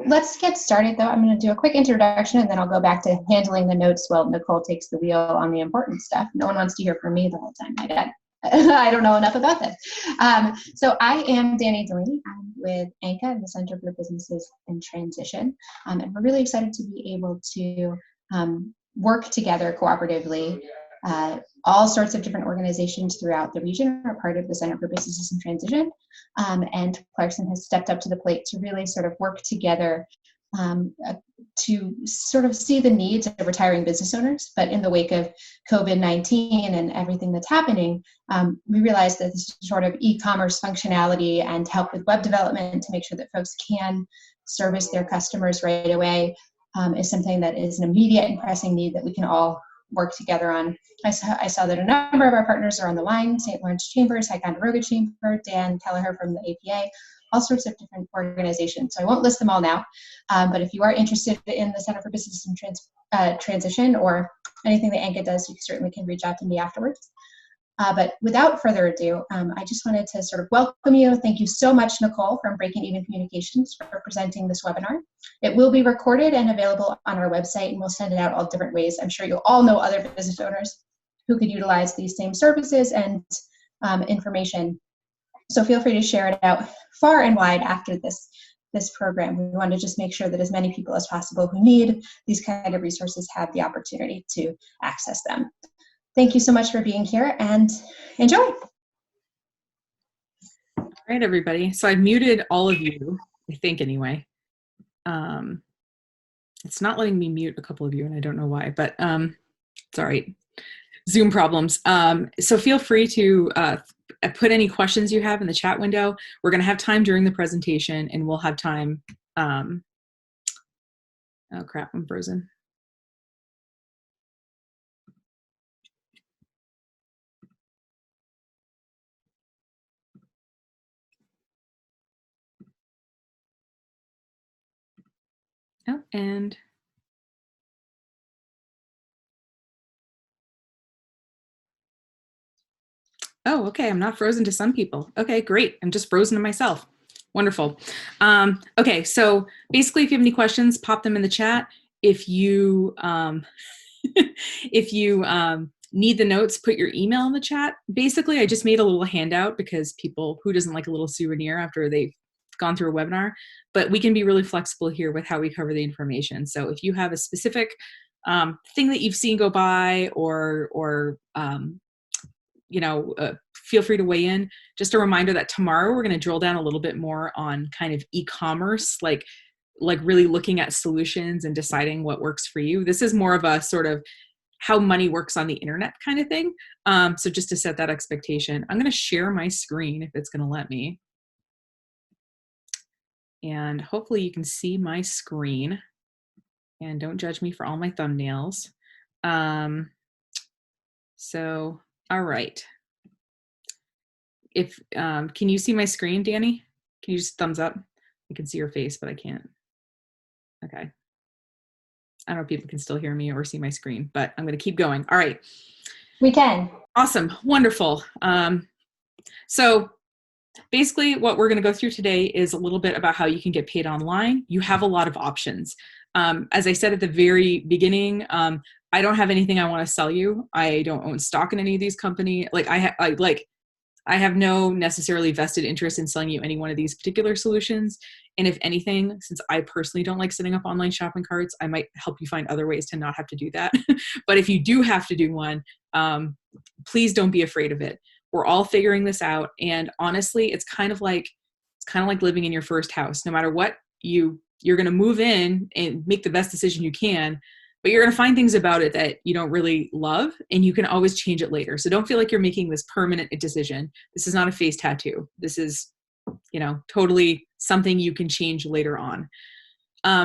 Let's get started, though. I'm going to do a quick introduction, and then I'll go back to handling the notes while Nicole takes the wheel on the important stuff. No one wants to hear from me the whole time. I don't know enough about this. So I am Danny Delaney. I'm with ANCA, the Center for Businesses in Transition, and we're really excited to be able to work together cooperatively. All sorts of different organizations throughout the region are part of the Center for Businesses in Transition, and Clarkson has stepped up to the plate to really sort of work together to sort of see the needs of retiring business owners. But in the wake of COVID-19 and everything that's happening, we realized that this sort of e-commerce functionality and help with web development to make sure that folks can service their customers right away is something that is an immediate and pressing need that we can all work together on. I saw that a number of our partners are on the line: St. Lawrence Chambers, Ticonderoga Chamber, Dan Kelleher from the APA, all sorts of different organizations. So I won't list them all now, but if you are interested in the Center for Business and Transition or anything that ANCA does, you certainly can reach out to me afterwards. But without further ado, I just wanted to sort of welcome you. Thank you so much, Nicole, from Breaking Even Communications for presenting this webinar. It will be recorded and available on our website, and we'll send it out all different ways. I'm sure you'll all know other business owners who could utilize these same services and information. So feel free to share it out far and wide after this program. We want to just make sure that as many people as possible who need these kind of resources have the opportunity to access them. Thank you so much for being here, and enjoy. All right, everybody. So I've muted all of you, I think anyway. It's not letting me mute a couple of you, and I don't know why, but it's all right. Zoom problems. So feel free to put any questions you have in the chat window. We're going to have time during the presentation, and we'll have time. Oh crap, I'm frozen. Oh, and oh, okay, I'm not frozen to some people. Okay, great. I'm just frozen to myself. Wonderful. Okay, so basically, if you have any questions, pop them in the chat. If you if you need the notes, put your email in the chat. Basically, I just made a little handout because people, who doesn't like a little souvenir after they've gone through a webinar? But we can be really flexible here with how we cover the information. So if you have a specific thing that you've seen go by, or feel free to weigh in. Just a reminder that tomorrow we're going to drill down a little bit more on kind of e-commerce, like really looking at solutions and deciding what works for you. This is more of a sort of how money works on the internet kind of thing. So just to set that expectation, I'm going to share my screen if it's going to let me. And hopefully you can see my screen, and don't judge me for all my thumbnails. So, all right. If can you see my screen, Danny? Can you just thumbs up? I can see your face, but I can't. Okay. I don't know if people can still hear me or see my screen, but I'm going to keep going. All right. We can. Awesome. Wonderful. So basically what we're going to go through today is a little bit about how you can get paid online. You have a lot of options. As I said at the very beginning, I don't have anything I want to sell you. I don't own stock in any of these companies. I have no necessarily vested interest in selling you any one of these particular solutions. And if anything, since I personally don't like setting up online shopping carts, I might help you find other ways to not have to do that. But if you do have to do one, please don't be afraid of it. We're all figuring this out. And honestly, it's kind of like living in your first house. No matter what, you're going to move in and make the best decision you can, but you're going to find things about it that you don't really love, and you can always change it later. So don't feel like you're making this permanent decision. This is not a face tattoo. This is, totally something you can change later on.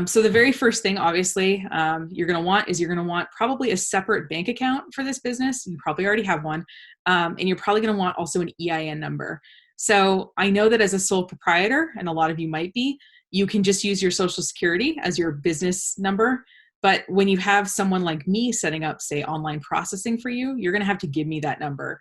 So the very first thing, obviously, you're going to want probably a separate bank account for this business. You probably already have one. And you're probably going to want also an EIN number. So I know that as a sole proprietor, and a lot of you might be, you can just use your Social Security as your business number. But when you have someone like me setting up, say, online processing for you, you're going to have to give me that number.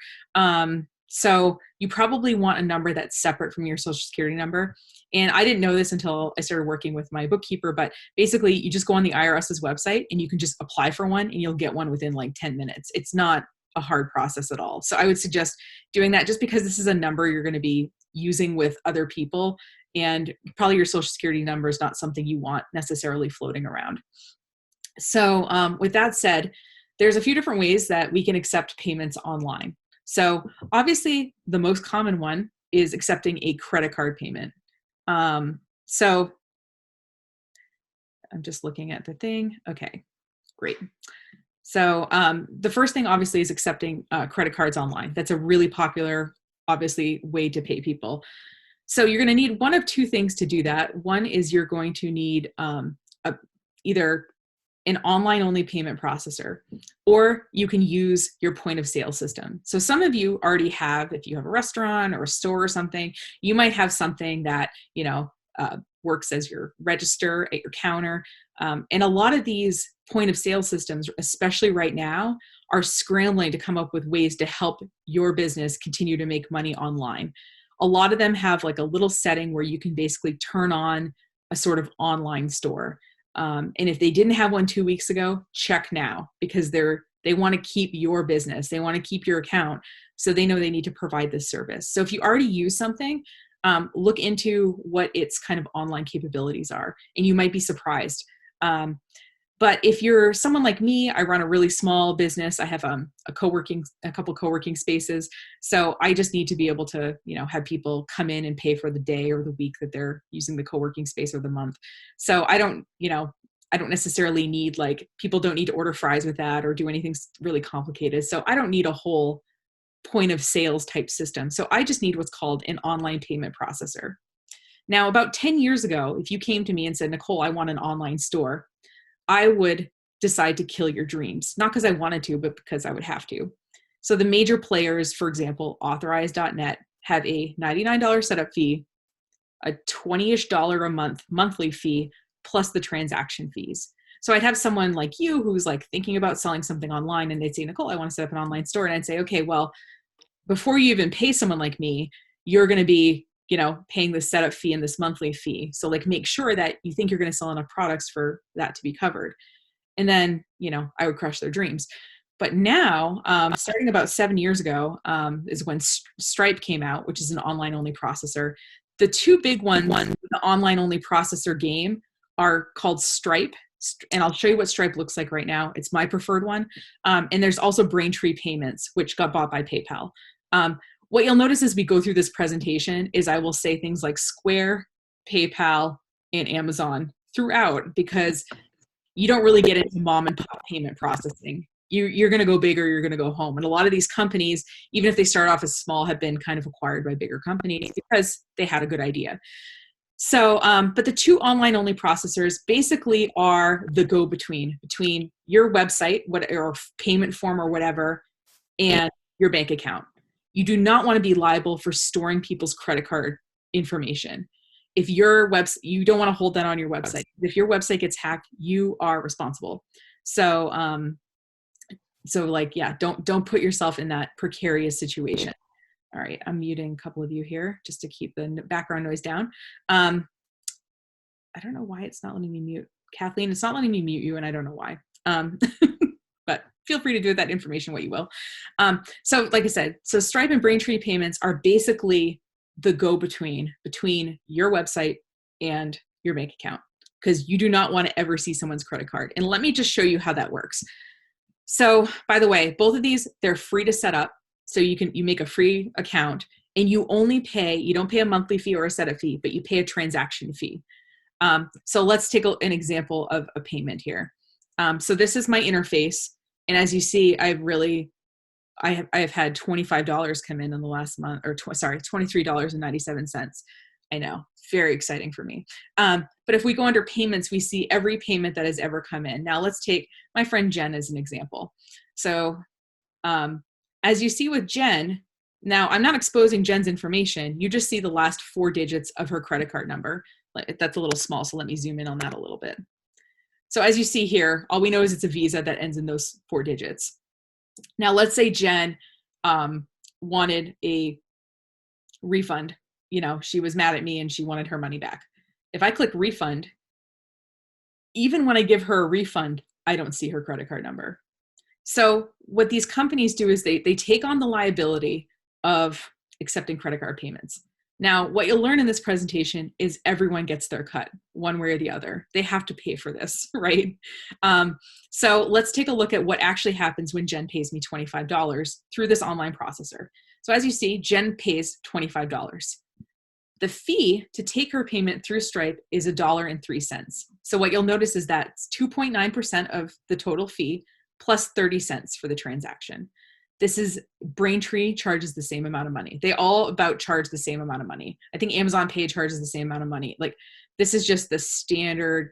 So you probably want a number that's separate from your social security number. And I didn't know this until I started working with my bookkeeper, but basically you just go on the IRS's website and you can just apply for one and you'll get one within like 10 minutes. It's not a hard process at all. So I would suggest doing that just because this is a number you're going to be using with other people, and probably your social security number is not something you want necessarily floating around. So with that said, there's a few different ways that we can accept payments online. So obviously the most common one is accepting a credit card payment. So I'm just looking at the thing. Okay, great. So the first thing obviously is accepting credit cards online. That's a really popular, obviously, way to pay people. So you're going to need one of two things to do that. One is you're going to need either an online only payment processor, or you can use your point of sale system. So some of you already have, if you have a restaurant or a store or something, you might have something that, works as your register at your counter. And a lot of these point of sale systems, especially right now, are scrambling to come up with ways to help your business continue to make money online. A lot of them have like a little setting where you can basically turn on a sort of online store. And if they didn't have one 2 weeks ago, check now, because they want to keep your business. They want to keep your account. So they know they need to provide this service. So if you already use something, look into what its kind of online capabilities are, and you might be surprised. But if you're someone like me, I run a really small business. I have a couple co-working spaces. So I just need to be able to, have people come in and pay for the day or the week that they're using the co-working space or the month. So I don't necessarily need, people don't need to order fries with that or do anything really complicated. So I don't need a whole point of sales type system. So I just need what's called an online payment processor. Now, about 10 years ago, if you came to me and said, Nicole, I want an online store, I would decide to kill your dreams, not because I wanted to, but because I would have to. So the major players, for example, authorize.net, have a $99 setup fee, a $20-ish a month monthly fee, plus the transaction fees. So I'd have someone like you who's thinking about selling something online, and they'd say, Nicole, I want to set up an online store. And I'd say, okay, well, before you even pay someone like me, you're going to be paying this setup fee and this monthly fee. So make sure that you think you're going to sell enough products for that to be covered. And then, I would crush their dreams. But now, starting about 7 years ago, is when Stripe came out, which is an online only processor. The two big ones, the online only processor game, are called Stripe. And I'll show you what Stripe looks like right now. It's my preferred one. And there's also Braintree Payments, which got bought by PayPal. What you'll notice as we go through this presentation is I will say things like Square, PayPal, and Amazon throughout, because you don't really get into mom and pop payment processing. You're going to go big or you're going to go home. And a lot of these companies, even if they start off as small, have been kind of acquired by bigger companies because they had a good idea. So, but the two online only processors basically are the go-between between your website, or payment form or whatever, and your bank account. You do not want to be liable for storing people's credit card information. If your website, you don't want to hold that on your website. If your website gets hacked, you are responsible. So, don't put yourself in that precarious situation. All right, I'm muting a couple of you here just to keep the background noise down. I don't know why it's not letting me mute. Kathleen, it's not letting me mute you, and I don't know why. But feel free to do with that information what you will. So like I said, so Stripe and Braintree Payments are basically the go-between between your website and your bank account, because you do not want to ever see someone's credit card. And let me just show you how that works. So by the way, both of these, they're free to set up. So you make a free account, and you don't pay a monthly fee or a setup fee, but you pay a transaction fee. So let's take an example of a payment here. So this is my interface. And as you see, I have had $25 come in the last month, $23.97. I know, very exciting for me. But if we go under payments, we see every payment that has ever come in. Now let's take my friend Jen as an example. So as you see with Jen, now I'm not exposing Jen's information. You just see the last 4 digits of her credit card number. That's a little small, so let me zoom in on that a little bit. So as you see here, all we know is it's a Visa that ends in those 4 digits. Now let's say Jen wanted a refund. She was mad at me and she wanted her money back. If I click refund, even when I give her a refund, I don't see her credit card number. So what these companies do is they take on the liability of accepting credit card payments. Now, what you'll learn in this presentation is everyone gets their cut one way or the other. They have to pay for this, right? So let's take a look at what actually happens when Jen pays me $25 through this online processor. So as you see, Jen pays $25. The fee to take her payment through Stripe is $1.03. So what you'll notice is that it's 2.9% of the total fee plus 30 cents for the transaction. This is Braintree charges the same amount of money. They all about charge the same amount of money. I think Amazon Pay charges the same amount of money. Like, this is just the standard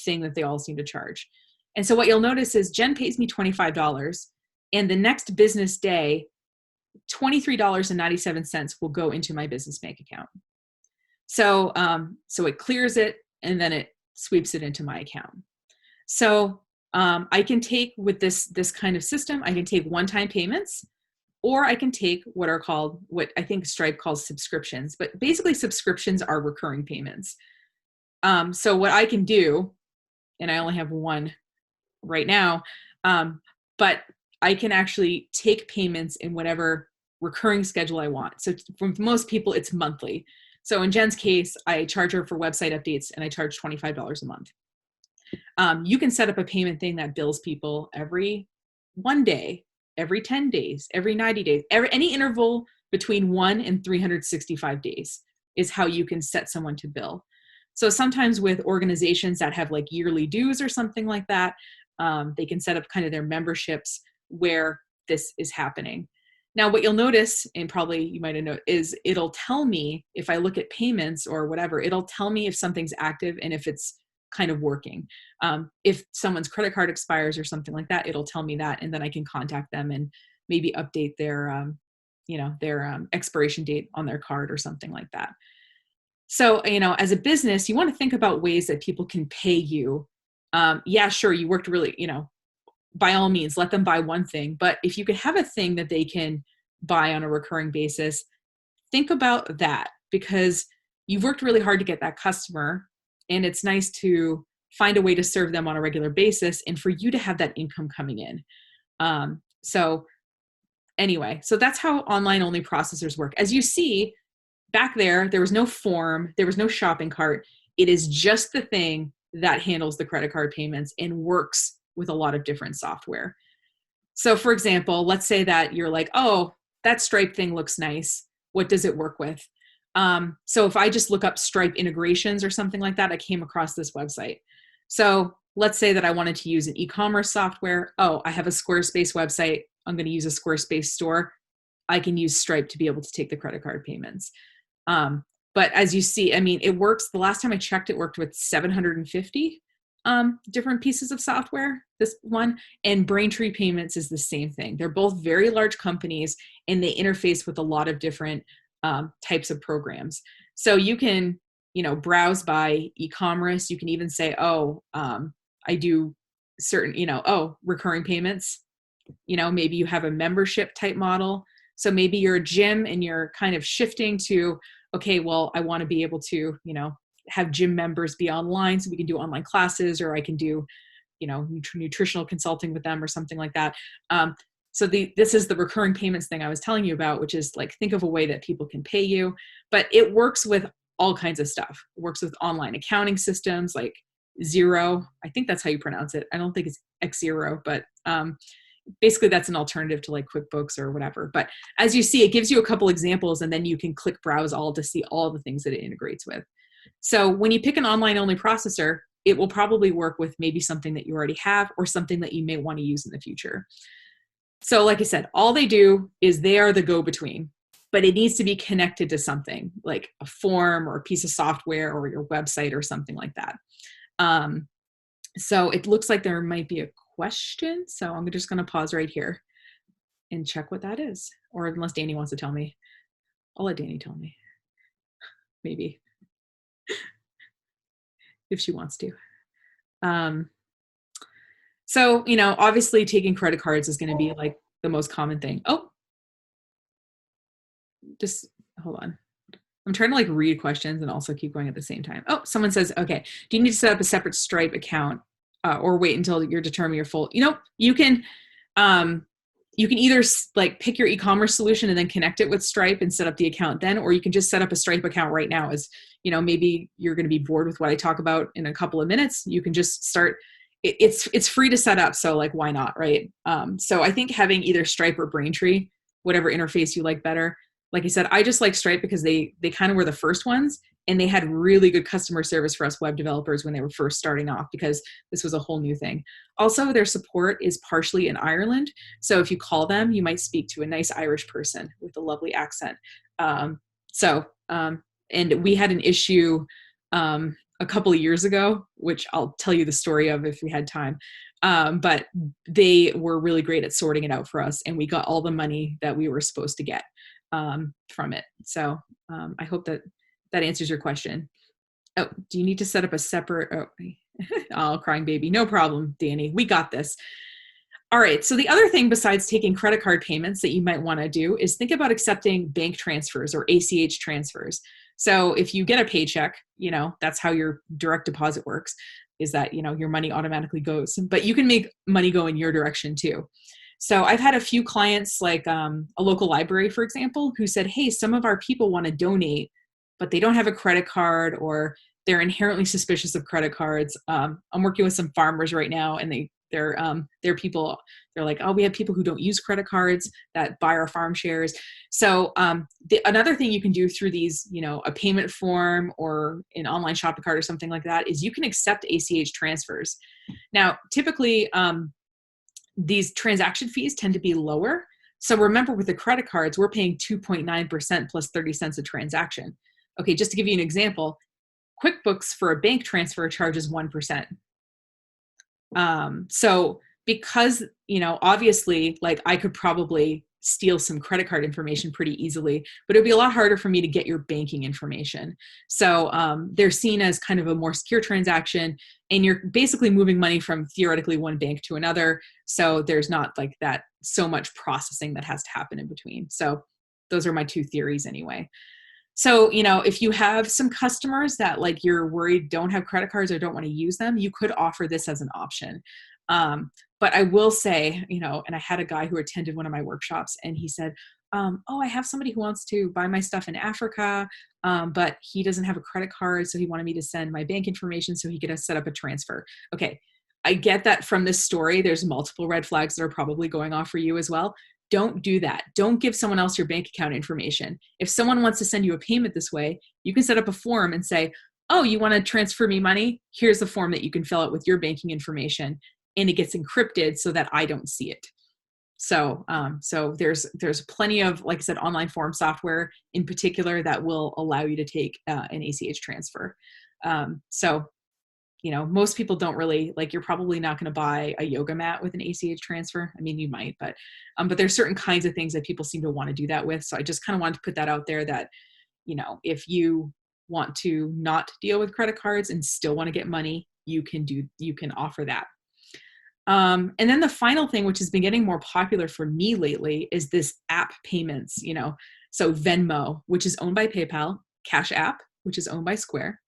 thing that they all seem to charge. And so what you'll notice is Jen pays me $25, and the next business day, $23.97 will go into my business bank account. So, so it clears it and then it sweeps it into my account. So I can take, with this kind of system, I can take one-time payments, or I can take what are called, what I think Stripe calls subscriptions, but basically subscriptions are recurring payments. So what I can do, and I only have one right now, but I can actually take payments in whatever recurring schedule I want. So for most people, it's monthly. So in Jen's case, I charge her for website updates and I charge $25 a month. You can set up a payment thing that bills people every 1 day, every 10 days, every 90 days, any interval between 1 and 365 days is how you can set someone to bill. So sometimes with organizations that have like yearly dues or something like that, they can set up kind of their memberships where this is happening. Now, what you'll notice, and probably you might have noticed, is it'll tell me if I look at payments or whatever, it'll tell me if something's active and if it's kind of working. If someone's credit card expires or something like that, it'll tell me that, and then I can contact them and maybe update their, their expiration date on their card or something like that. So, as a business, you want to think about ways that people can pay you. Yeah, sure, you worked really, by all means, let them buy one thing. But if you could have a thing that they can buy on a recurring basis, think about that, because you've worked really hard to get that customer, and it's nice to find a way to serve them on a regular basis and for you to have that income coming in. So that's how online only processors work. As you see back there was no form, there was no shopping cart. It is just the thing that handles the credit card payments and works with a lot of different software. So for example, let's say that you're like, oh, that Stripe thing looks nice. What does it work with? So if I just look up Stripe integrations or something like that, I came across this website. So let's say that I wanted to use an e-commerce software. Oh, I have a Squarespace website. I'm going to use a Squarespace store. I can use Stripe to be able to take the credit card payments. But as you see, it works. The last time I checked, it worked with 750 different pieces of software, this one, and Braintree Payments is the same thing. They're both very large companies and they interface with a lot of different types of programs. So you can, browse by e-commerce. You can even say, I do certain, recurring payments. Maybe you have a membership type model. So maybe you're a gym and you're kind of shifting to, okay, well, I want to be able to, have gym members be online so we can do online classes, or I can do, nutritional consulting with them or something like that. So this is the recurring payments thing I was telling you about, which is like, think of a way that people can pay you, but it works with all kinds of stuff. It works with online accounting systems like Xero. I think that's how you pronounce it. I don't think it's Xero, but basically that's an alternative to like QuickBooks or whatever. But as you see, it gives you a couple examples and then you can click browse all to see all the things that it integrates with. So when you pick an online only processor, it will probably work with maybe something that you already have or something that you may want to use in the future. So like I said, all they do is they are the go-between, but it needs to be connected to something like a form or a piece of software or your website or something like that. So it looks like there might be a question. So I'm just going to pause right here and check what that is. Or unless Danny wants to tell me, I'll let Danny tell me. Maybe. If she wants to. So, obviously taking credit cards is going to be like the most common thing. Oh, just hold on. I'm trying to like read questions and also keep going at the same time. Oh, someone says, okay, do you need to set up a separate Stripe account or wait until you're determining your full, you can either like pick your e-commerce solution and then connect it with Stripe and set up the account then, or you can just set up a Stripe account right now. As maybe you're going to be bored with what I talk about in a couple of minutes. You can just start. It's free to set up. So like, why not? Right. So I think having either Stripe or Braintree, whatever interface you like better. Like I said, I just like Stripe because they kind of were the first ones, and they had really good customer service for us web developers when they were first starting off, because this was a whole new thing. Also, their support is partially in Ireland. So if you call them, you might speak to a nice Irish person with a lovely accent. And we had an issue a couple of years ago, which I'll tell you the story of if we had time. But they were really great at sorting it out for us, and we got all the money that we were supposed to get from it. So I hope that answers your question. Oh, do you need to set up a separate, oh, crying baby. No problem, Danny. We got this. All right. So the other thing besides taking credit card payments that you might want to do is think about accepting bank transfers or ACH transfers. So if you get a paycheck, that's how your direct deposit works, is that, your money automatically goes, but you can make money go in your direction too. So I've had a few clients, like a local library, for example, who said, hey, some of our people want to donate, but they don't have a credit card, or they're inherently suspicious of credit cards. I'm working with some farmers right now, and they're people, they're like, oh, we have people who don't use credit cards that buy our farm shares. So another thing you can do through these, a payment form or an online shopping cart or something like that, is you can accept ACH transfers. Now, typically, these transaction fees tend to be lower. So remember, with the credit cards, we're paying 2.9% plus 30 cents a transaction. Okay, just to give you an example, QuickBooks for a bank transfer charges 1%. So because, obviously, like, I could probably steal some credit card information pretty easily, but it'd be a lot harder for me to get your banking information. So they're seen as kind of a more secure transaction, and you're basically moving money from theoretically one bank to another. So there's not like that so much processing that has to happen in between. So those are my two theories anyway. So, if you have some customers that, like, you're worried don't have credit cards or don't want to use them, you could offer this as an option. But I will say, and I had a guy who attended one of my workshops, and he said, oh, I have somebody who wants to buy my stuff in Africa, but he doesn't have a credit card. So he wanted me to send my bank information so he could set up a transfer. Okay. I get that from this story. There's multiple red flags that are probably going off for you as well. Don't do that. Don't give someone else your bank account information. If someone wants to send you a payment this way, you can set up a form and say, oh, you want to transfer me money? Here's the form that you can fill out with your banking information, and it gets encrypted so that I don't see it. So, there's plenty of, like I said, online form software in particular that will allow you to take an ACH transfer. Most people don't really, like, you're probably not going to buy a yoga mat with an ACH transfer. I mean, you might, but there's certain kinds of things that people seem to want to do that with. So I just kind of wanted to put that out there that, if you want to not deal with credit cards and still want to get money, you can offer that. And then the final thing, which has been getting more popular for me lately, is this app payments, so Venmo, which is owned by PayPal, Cash App, which is owned by Square.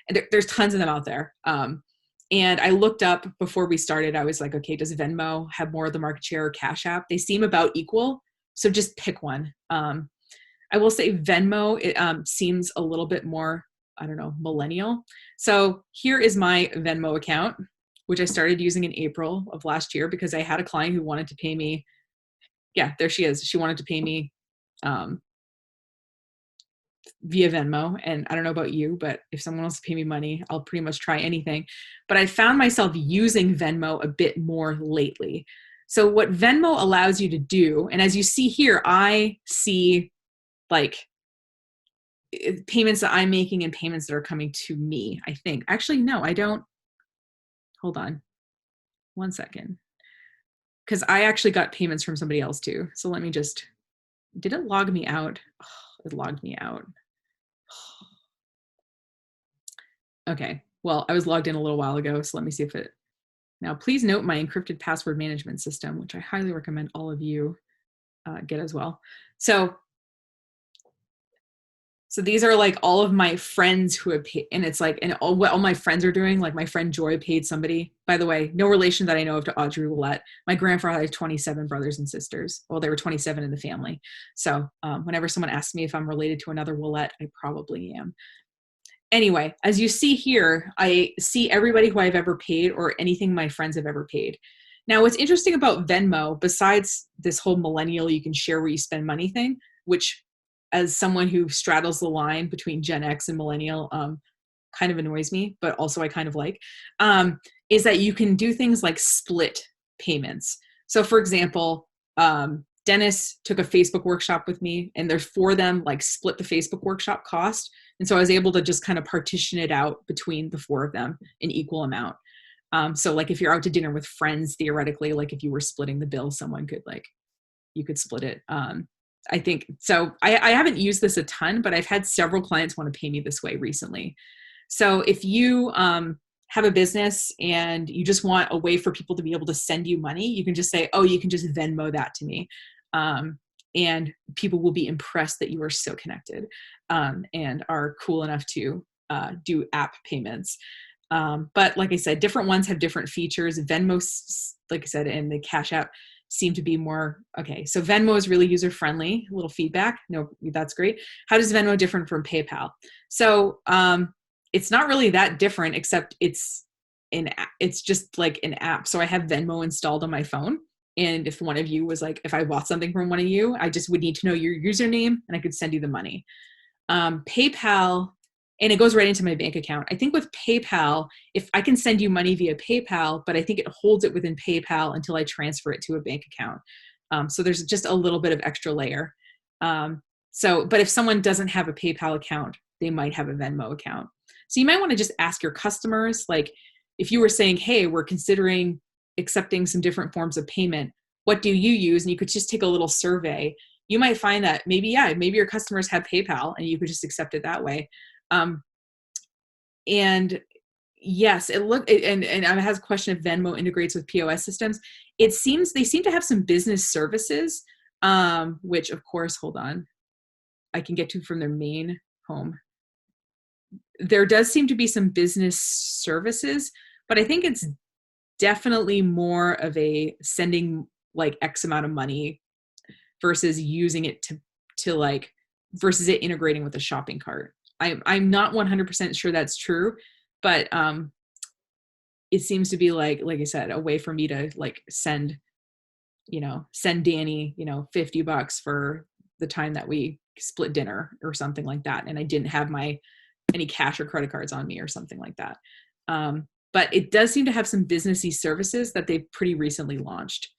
And there's tons of them out there. And I looked up before we started, I was like, okay, does Venmo have more of the market share or Cash App? They seem about equal. So just pick one. I will say Venmo, seems a little bit more, I don't know, millennial. So here is my Venmo account, which I started using in April of last year because I had a client who wanted to pay me. Yeah, there she is. She wanted to pay me via Venmo. And I don't know about you, but if someone wants to pay me money, I'll pretty much try anything. But I found myself using Venmo a bit more lately. So what Venmo allows you to do, and as you see here, I see like payments that I'm making and payments that are coming to me, I think. Actually, no, I don't. Hold on 1 second. Because I actually got payments from somebody else too. So let me just, did it log me out? Oh, it logged me out. Okay, well, I was logged in a little while ago, so let me see if it, now please note my encrypted password management system, which I highly recommend all of you get as well. So So these are like all of my friends who have paid, and it's like, and what all my friends are doing, like my friend Joy paid somebody, by the way, no relation that I know of to Audrey Willette. My grandfather had 27 brothers and sisters. Well, there were 27 in the family. So whenever someone asks me if I'm related to another Willette, I probably am. Anyway, as you see here, I see everybody who I've ever paid or anything my friends have ever paid. Now, what's interesting about Venmo, besides this whole millennial, you can share where you spend money thing, which as someone who straddles the line between Gen X and millennial, kind of annoys me, but also I kind of like, is that you can do things like split payments. So for example, Dennis took a Facebook workshop with me, and there's 4 of them, like split the Facebook workshop cost. And so I was able to just kind of partition it out between the 4 of them in equal amount. So like if you're out to dinner with friends, theoretically, like if you were splitting the bill, someone could you could split it. I think, so I haven't used this a ton, but I've had several clients want to pay me this way recently. So if you have a business and you just want a way for people to be able to send you money, you can just say, oh, you can just Venmo that to me. And people will be impressed that you are so connected and are cool enough to do app payments. But like I said, different ones have different features. Venmo, like I said, and the Cash App seem to be more, okay. So Venmo is really user-friendly, a little feedback. No, that's great. How does Venmo different from PayPal? So it's not really that different, except it's just like an app. So I have Venmo installed on my phone. And if one of you was like, if I bought something from one of you, I just would need to know your username and I could send you the money. PayPal, and it goes right into my bank account. I think with PayPal, if I can send you money via PayPal, but I think it holds it within PayPal until I transfer it to a bank account. So there's just a little bit of extra layer. But if someone doesn't have a PayPal account, they might have a Venmo account. So you might want to just ask your customers, like if you were saying, hey, we're considering accepting some different forms of payment, what do you use? And you could just take a little survey. You might find that maybe your customers have PayPal and you could just accept it that way. And yes, and I have a question if Venmo integrates with POS systems. They seem to have some business services, which of course, hold on, I can get to from their main home. There does seem to be some business services, but I think it's definitely more of a sending like X amount of money versus using it to like, versus it integrating with a shopping cart. I'm not 100% sure that's true, but it seems to be like I said, a way for me to like send Danny, $50 for the time that we split dinner or something like that. And I didn't have any cash or credit cards on me or something like that. But it does seem to have some businessy services that they've pretty recently launched.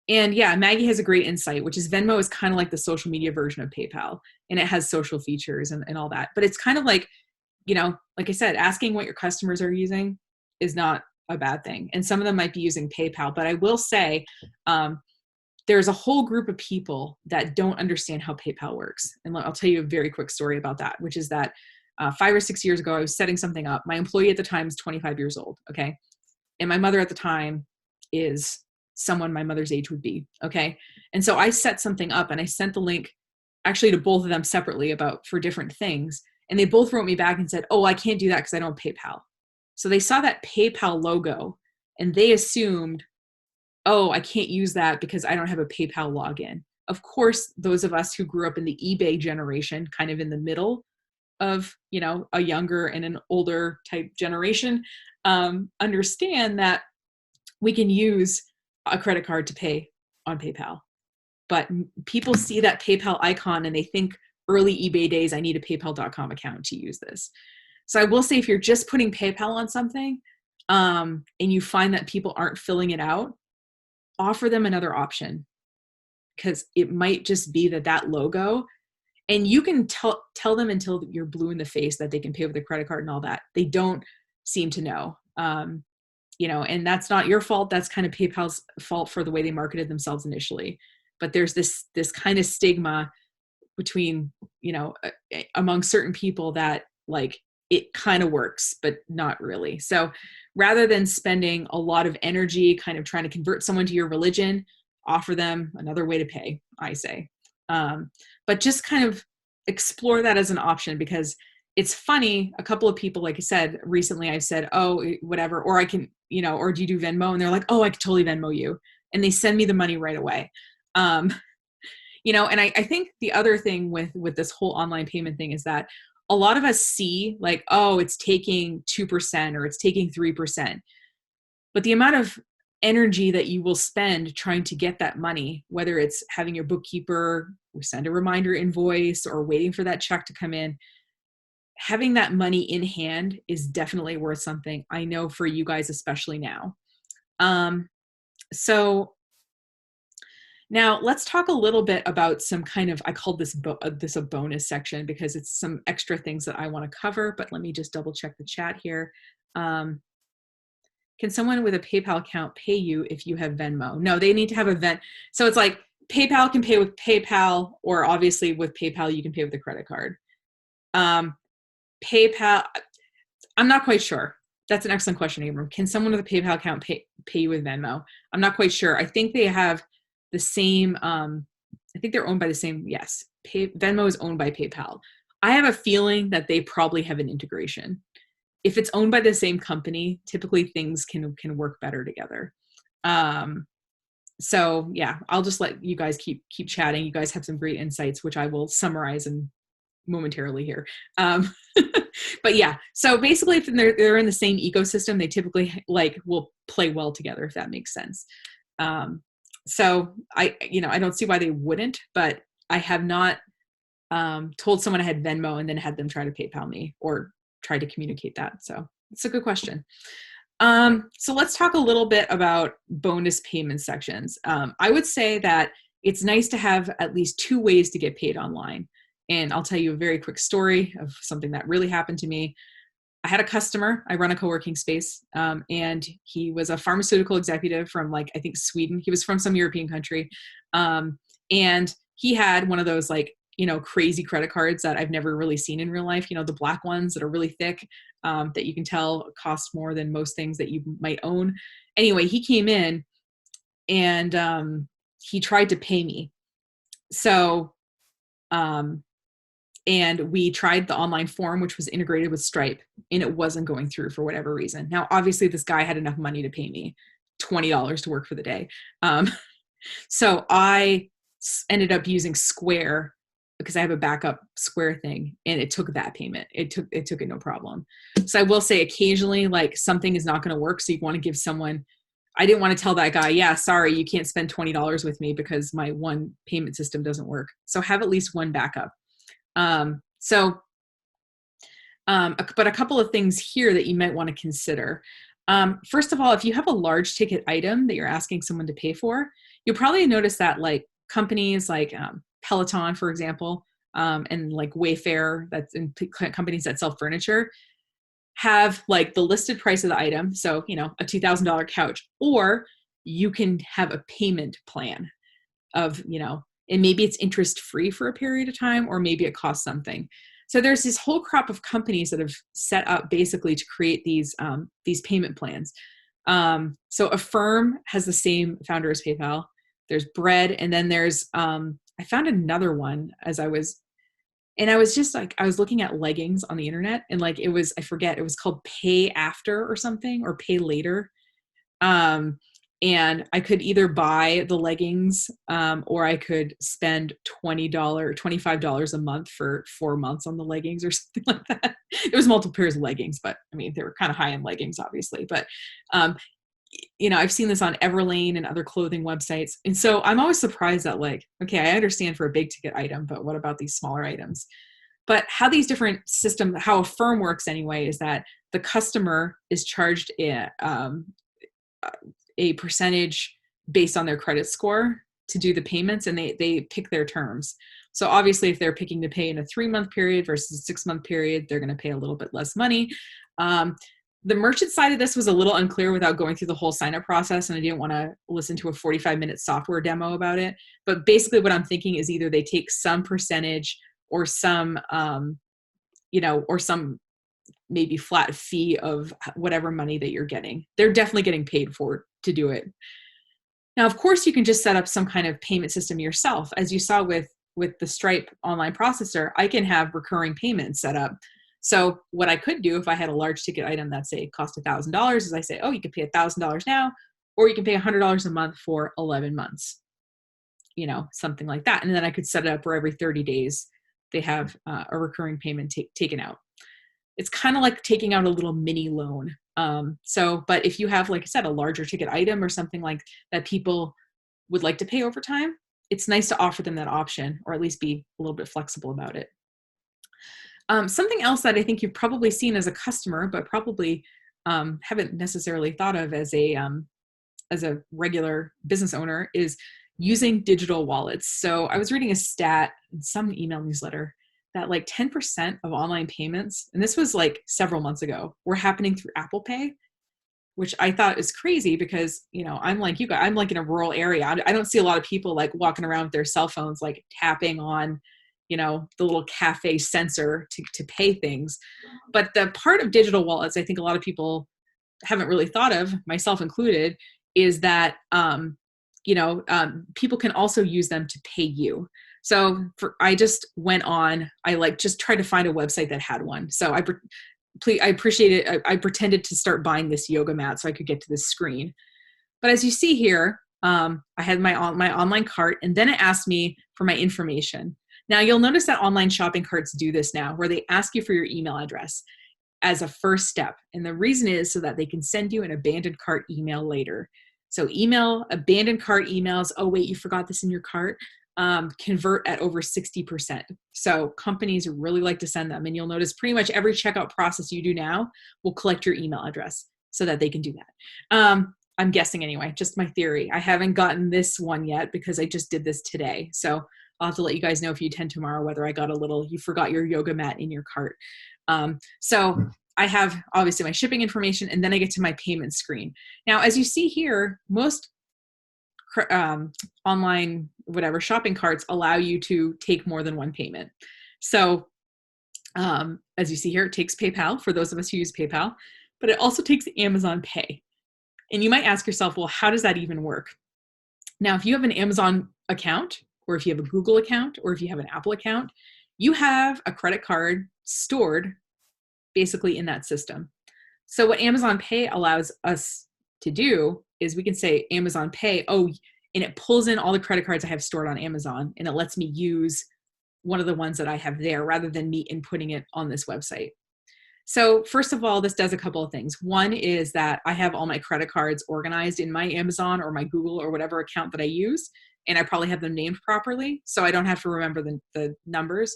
And yeah, Maggie has a great insight, which is Venmo is kind of like the social media version of PayPal, and it has social features and all that. But it's kind of like, like I said, asking what your customers are using is not a bad thing. And some of them might be using PayPal, but I will say there's a whole group of people that don't understand how PayPal works. And I'll tell you a very quick story about that, which is that 5 or 6 years ago, I was setting something up. My employee at the time is 25 years old. Okay. And my mother at the time is someone my mother's age would be. Okay. And so I set something up and I sent the link actually to both of them separately for different things. And they both wrote me back and said, oh, I can't do that because I don't have PayPal. So they saw that PayPal logo and they assumed, oh, I can't use that because I don't have a PayPal login. Of course, those of us who grew up in the eBay generation, kind of in the middle of, a younger and an older type generation, understand that we can use a credit card to pay on PayPal. But people see that PayPal icon and they think early eBay days, I need a paypal.com account to use this. So I will say, if you're just putting PayPal on something and you find that people aren't filling it out, offer them another option, because it might just be that logo, and you can tell them until you're blue in the face that they can pay with a credit card and all that. They don't seem to know. And that's not your fault. That's kind of PayPal's fault for the way they marketed themselves initially. But there's this kind of stigma between, among certain people that like it kind of works, but not really. So rather than spending a lot of energy kind of trying to convert someone to your religion, offer them another way to pay, I say. But just kind of explore that as an option, because it's funny. A couple of people, like I said, recently I've said, oh, whatever, or I can, or do you do Venmo? And they're like, oh, I could totally Venmo you. And they send me the money right away. And I think the other thing with this whole online payment thing is that a lot of us see like, oh, it's taking 2% or it's taking 3%. But the amount of energy that you will spend trying to get that money, whether it's having your bookkeeper send a reminder invoice or waiting for that check to come in, having that money in hand is definitely worth something. I know for you guys, especially now. So now let's talk a little bit about some kind of, I called this a bonus section because it's some extra things that I want to cover, but let me just double check the chat here. Can someone with a PayPal account pay you if you have Venmo? No, they need to have a Venmo. So it's like PayPal can pay with PayPal, or obviously with PayPal, you can pay with a credit card. PayPal, I'm not quite sure. That's an excellent question, Abram. Can someone with a PayPal account pay you with Venmo? I'm not quite sure. I think they have the same, I think they're owned by the same, yes. Venmo is owned by PayPal. I have a feeling that they probably have an integration. If it's owned by the same company, typically things can work better together. So yeah, I'll just let you guys keep chatting. You guys have some great insights, which I will summarize in momentarily here. But yeah, so basically if they're in the same ecosystem, they typically will play well together, if that makes sense. So I don't see why they wouldn't, but I have not told someone I had Venmo and then had them try to PayPal me or try to communicate that. So it's a good question. So let's talk a little bit about bonus payment sections. I would say that it's nice to have at least 2 ways to get paid online. And I'll tell you a very quick story of something that really happened to me. I had a customer, I run a co-working space, and he was a pharmaceutical executive from I think Sweden. He was from some European country. And he had one of those crazy credit cards that I've never really seen in real life, the black ones that are really thick, that you can tell cost more than most things that you might own. Anyway, he came in and he tried to pay me. So, and we tried the online form, which was integrated with Stripe, and it wasn't going through for whatever reason. Now, obviously this guy had enough money to pay me $20 to work for the day. So I ended up using Square because I have a backup Square thing, and it took that payment. It took it no problem. So I will say occasionally, something is not going to work. So you want to give someone, I didn't want to tell that guy, yeah, sorry, you can't spend $20 with me because my one payment system doesn't work. So have at least one backup. But a couple of things here that you might want to consider. First of all, if you have a large ticket item that you're asking someone to pay for, you'll probably notice that companies like Peloton, for example, and Wayfair, that's in companies that sell furniture, have the listed price of the item. So, a $2,000 couch, or you can have a payment plan of, and maybe it's interest free for a period of time, or maybe it costs something. So there's this whole crop of companies that have set up basically to create these payment plans. So Affirm has the same founder as PayPal. There's Bread, and then there's I found another one I was looking at leggings on the internet, and it was called Pay After or something, or Pay Later. And I could either buy the leggings, or I could spend $25 a month for 4 months on the leggings or something like that. It was multiple pairs of leggings, but I mean, they were kind of high-end leggings, obviously. But, I've seen this on Everlane and other clothing websites. And so I'm always surprised that okay, I understand for a big ticket item, but what about these smaller items? But how these different systems, how Affirm works anyway, is that the customer is charged a percentage based on their credit score to do the payments, and they pick their terms. So obviously if they're picking to pay in a 3-month period versus a 6-month period, they're going to pay a little bit less money. The merchant side of this was a little unclear without going through the whole sign-up process, and I didn't want to listen to a 45-minute software demo about it. But basically what I'm thinking is either they take some percentage or some, or some maybe flat fee of whatever money that you're getting. They're definitely getting paid to do it. Now, of course, you can just set up some kind of payment system yourself. As you saw with with the Stripe online processor, I can have recurring payments set up. So what I could do if I had a large ticket item that say cost $1,000 is I say, oh, you can pay $1,000 now, or you can pay $100 a month for 11 months, something like that. And then I could set it up where every 30 days they have a recurring payment taken out. It's kind of like taking out a little mini loan. But if you have, like I said, a larger ticket item or something like that people would like to pay over time, it's nice to offer them that option, or at least be a little bit flexible about it. Something else that I think you've probably seen as a customer, but probably haven't necessarily thought of as a regular business owner, is using digital wallets. So I was reading a stat in some email newsletter that like 10% of online payments, and this was like several months ago, were happening through Apple Pay, which I thought is crazy because, I'm like you guys, I'm like in a rural area. I don't see a lot of people like walking around with their cell phones, like tapping on, the little cafe sensor to pay things. But the part of digital wallets I think a lot of people haven't really thought of, myself included, is that, people can also use them to pay you. So I just went on, I just tried to find a website that had one. So I appreciate it. I pretended to start buying this yoga mat so I could get to this screen. But as you see here, I had my online cart, and then it asked me for my information. Now you'll notice that online shopping carts do this now, where they ask you for your email address as a first step. And the reason is so that they can send you an abandoned cart email later. So abandoned cart emails, oh wait, you forgot this in your cart, convert at over 60%. So companies really like to send them. And you'll notice pretty much every checkout process you do now will collect your email address so that they can do that. I'm guessing anyway, just my theory. I haven't gotten this one yet because I just did this today. So I'll have to let you guys know if you attend tomorrow whether I got you forgot your yoga mat in your cart. So I have obviously my shipping information, and then I get to my payment screen. Now, as you see here, most online shopping carts allow you to take more than one payment. So as you see here, it takes PayPal for those of us who use PayPal, but it also takes Amazon Pay. And you might ask yourself, well, how does that even work? Now, if you have an Amazon account, or if you have a Google account, or if you have an Apple account, you have a credit card stored basically in that system. So what Amazon Pay allows us to do is we can say Amazon Pay, and it pulls in all the credit cards I have stored on Amazon, and it lets me use one of the ones that I have there rather than me inputting it on this website. So first of all, this does a couple of things. One is that I have all my credit cards organized in my Amazon or my Google or whatever account that I use, and I probably have them named properly, so I don't have to remember the numbers.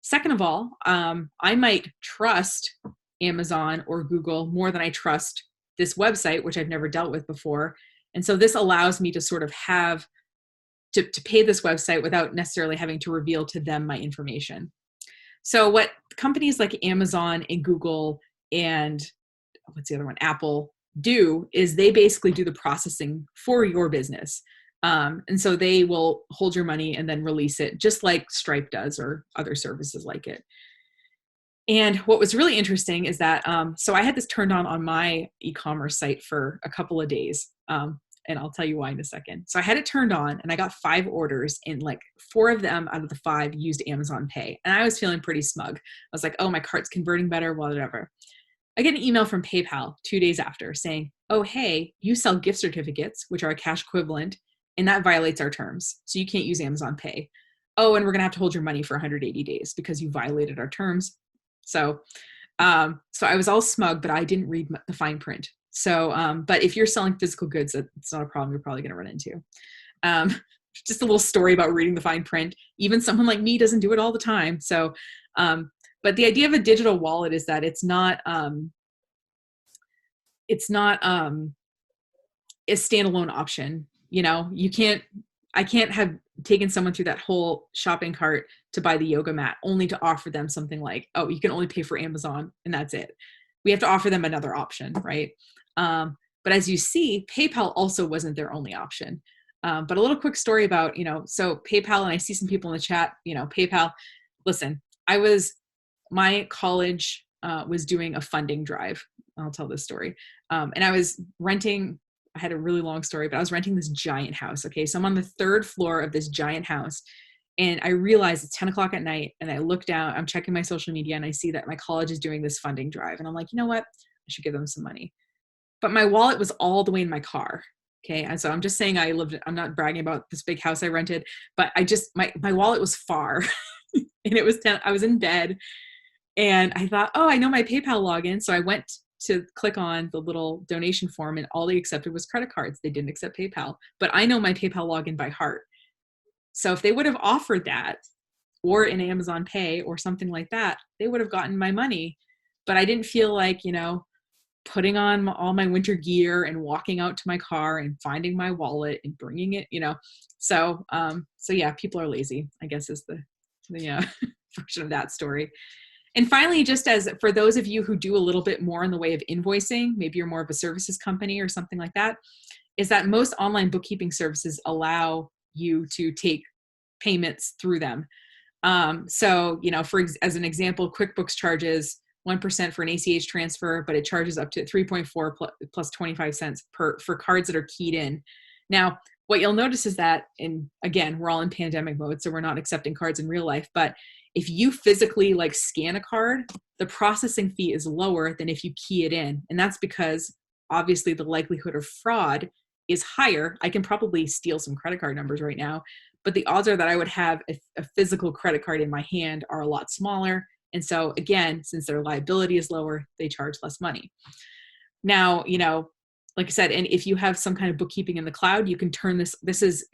Second of all, I might trust Amazon or Google more than I trust this website, which I've never dealt with before. And so this allows me to sort of have to pay this website without necessarily having to reveal to them my information. So what companies like Amazon and Google and what's the other one, Apple, do is they basically do the processing for your business. And so they will hold your money and then release it, just like Stripe does or other services like it. And what was really interesting is that, so I had this turned on my e-commerce site for a couple of days. And I'll tell you why in a second. So I had it turned on and I got 5 orders, and like 4 of them out of the 5 used Amazon Pay. And I was feeling pretty smug. I was like, oh, my cart's converting better, whatever. I get an email from PayPal 2 days after saying, oh, hey, you sell gift certificates, which are a cash equivalent, and that violates our terms. So you can't use Amazon Pay. Oh, and we're going to have to hold your money for 180 days because you violated our terms. So I was all smug, but I didn't read the fine print. So, but if you're selling physical goods, it's not a problem you're probably going to run into. Just a little story about reading the fine print. Even someone like me doesn't do it all the time. So, but the idea of a digital wallet is that it's not a standalone option. I can't have taken someone through that whole shopping cart to buy the yoga mat only to offer them something like, oh, you can only pay for Amazon and that's it. We have to offer them another option, right? But as you see, PayPal also wasn't their only option. But a little quick story about, so PayPal, and I see some people in the chat, PayPal, listen, my college was doing a funding drive. I'll tell this story. And I had a really long story, but I was renting this giant house. Okay. So I'm on the 3rd floor of this giant house, And I realize it's 10 o'clock at night, and I look down, I'm checking my social media, and I see that my college is doing this funding drive. And I'm like, you know what? I should give them some money. But my wallet was all the way in my car. Okay. And so I'm just saying I'm not bragging about this big house I rented, but my wallet was far and it was 10, I was in bed, and I thought, oh, I know my PayPal login. So I went to click on the little donation form, and all they accepted was credit cards. They didn't accept PayPal, but I know my PayPal login by heart. So if they would have offered that, or an Amazon Pay or something like that, they would have gotten my money. But I didn't feel like, putting on all my winter gear and walking out to my car and finding my wallet and bringing it, So yeah, people are lazy, I guess, is the version of that story. And finally, just as for those of you who do a little bit more in the way of invoicing, maybe you're more of a services company or something like that, is that most online bookkeeping services allow you to take payments through them. So, as an example, QuickBooks charges 1% for an ACH transfer, but it charges up to 3.4 plus 25 cents for cards that are keyed in. Now, what you'll notice is that, and again, we're all in pandemic mode, so we're not accepting cards in real life, but if you physically scan a card, the processing fee is lower than if you key it in. And that's because obviously the likelihood of fraud is higher. I can probably steal some credit card numbers right now, but the odds are that I would have a physical credit card in my hand are a lot smaller. And so again, since their liability is lower, they charge less money. Now, like I said, and if you have some kind of bookkeeping in the cloud, you can turn this is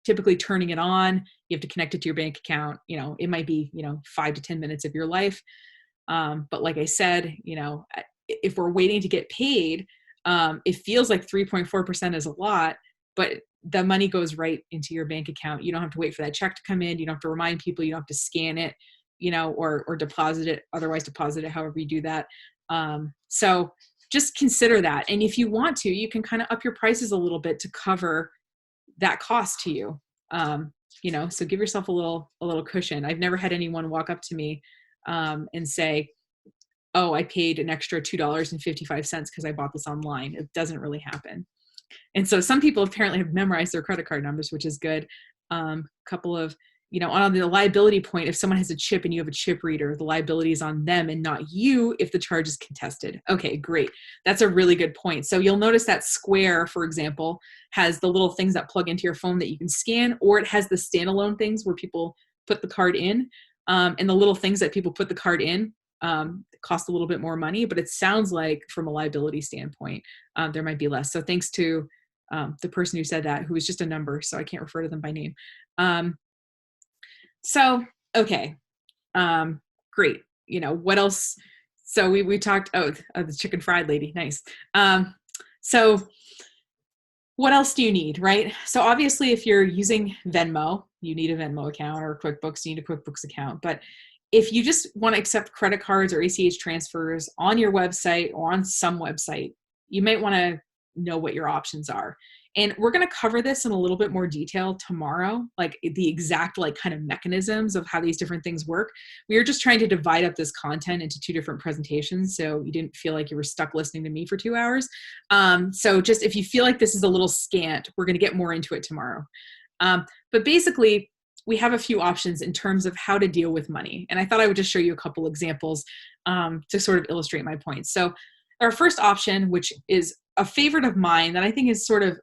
typically turning it on. You have to connect it to your bank account. It might be, 5 to 10 minutes of your life. But like I said, if we're waiting to get paid, it feels like 3.4% is a lot, but the money goes right into your bank account. You don't have to wait for that check to come in. You don't have to remind people. You don't have to scan it, or deposit it, otherwise deposit it, however you do that. So just consider that. And if you want to, you can kind of up your prices a little bit to cover that cost to you. So give yourself a little cushion. I've never had anyone walk up to me and say, oh, I paid an extra $2.55 because I bought this online. It doesn't really happen. And so some people apparently have memorized their credit card numbers, which is good. Couple of, on the liability point, if someone has a chip and you have a chip reader, the liability is on them and not you if the charge is contested. Okay, great. That's a really good point. So you'll notice that Square, for example, has the little things that plug into your phone that you can scan, or it has the standalone things where people put the card in. And the little things that people put the card in cost a little bit more money, but it sounds like from a liability standpoint, there might be less. So thanks to the person who said that, who was just a number, so I can't refer to them by name. So, okay, great. What else? So we talked, the chicken fried lady, nice. So what else do you need, right? So obviously if you're using Venmo, you need a Venmo account, or QuickBooks, you need a QuickBooks account. But if you just want to accept credit cards or ACH transfers on your website or on some website, you might want to know what your options are. And we're going to cover this in a little bit more detail tomorrow, like the exact kind of mechanisms of how these different things work. We are just trying to divide up this content into 2 different presentations, so you didn't feel like you were stuck listening to me for 2 hours. So just if you feel like this is a little scant, we're going to get more into it tomorrow. But basically, we have a few options in terms of how to deal with money. And I thought I would just show you a couple examples to sort of illustrate my point. So our first option, which is a favorite of mine that I think is sort of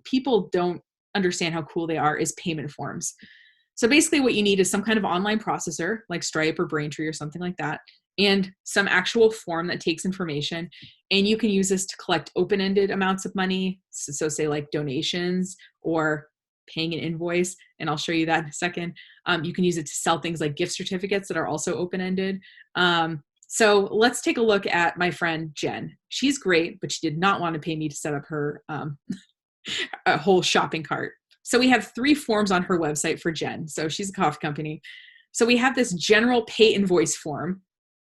people don't understand how cool they are, is payment forms. So basically what you need is some kind of online processor like Stripe or Braintree or something like that, and some actual form that takes information. And you can use this to collect open-ended amounts of money. So say like donations or paying an invoice, and I'll show you that in a second. You can use it to sell things like gift certificates that are also open-ended. So let's take a look at my friend Jen. She's great, but she did not want to pay me to set up her a whole shopping cart. So we have 3 forms on her website for Jen. So she's a coffee company. So we have this general pay invoice form,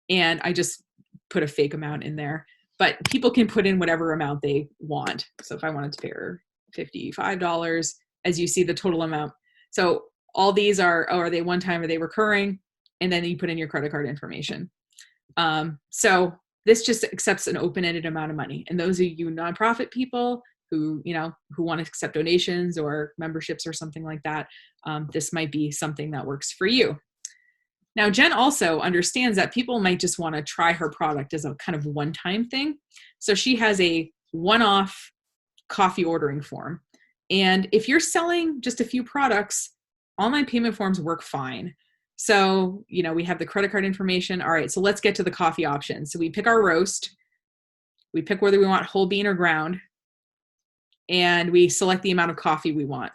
and I just put a fake amount in there, but people can put in whatever amount they want. So if I wanted to pay her $55, as you see the total amount. So all these are they one time, are they recurring? And then you put in your credit card information. So this just accepts an open-ended amount of money. And those of you nonprofit people who, who want to accept donations or memberships or something like that, this might be something that works for you. Now, Jen also understands that people might just want to try her product as a kind of one-time thing. So she has a one-off coffee ordering form. And if you're selling just a few products, online payment forms work fine. So, we have the credit card information. All right, so let's get to the coffee option. So we pick our roast. We pick whether we want whole bean or ground. And we select the amount of coffee we want.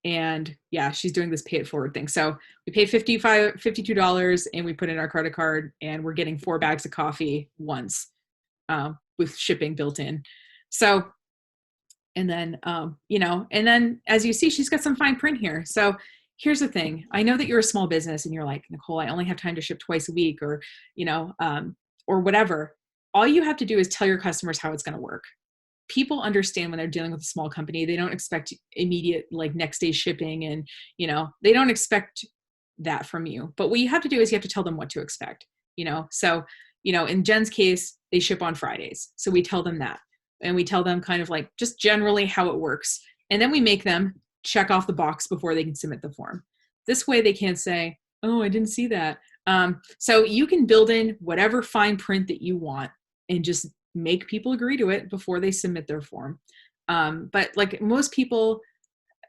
And yeah, she's doing this pay it forward thing. So we pay $52 and we put in our credit card, and we're getting 4 bags of coffee once, with shipping built in. So, and then, and then as you see, she's got some fine print here. So here's the thing. I know that you're a small business and you're like, Nicole, I only have time to ship twice a week, or, or whatever. All you have to do is tell your customers how it's going to work. People understand when they're dealing with a small company, they don't expect immediate, like, next day shipping, and, they don't expect that from you. But what you have to do is you have to tell them what to expect, So, in Jen's case, they ship on Fridays. So we tell them that, and we tell them kind of like just generally how it works. And then we make them check off the box before they can submit the form. This way they can't say, oh, I didn't see that. So you can build in whatever fine print that you want and just make people agree to it before they submit their form. But like most people,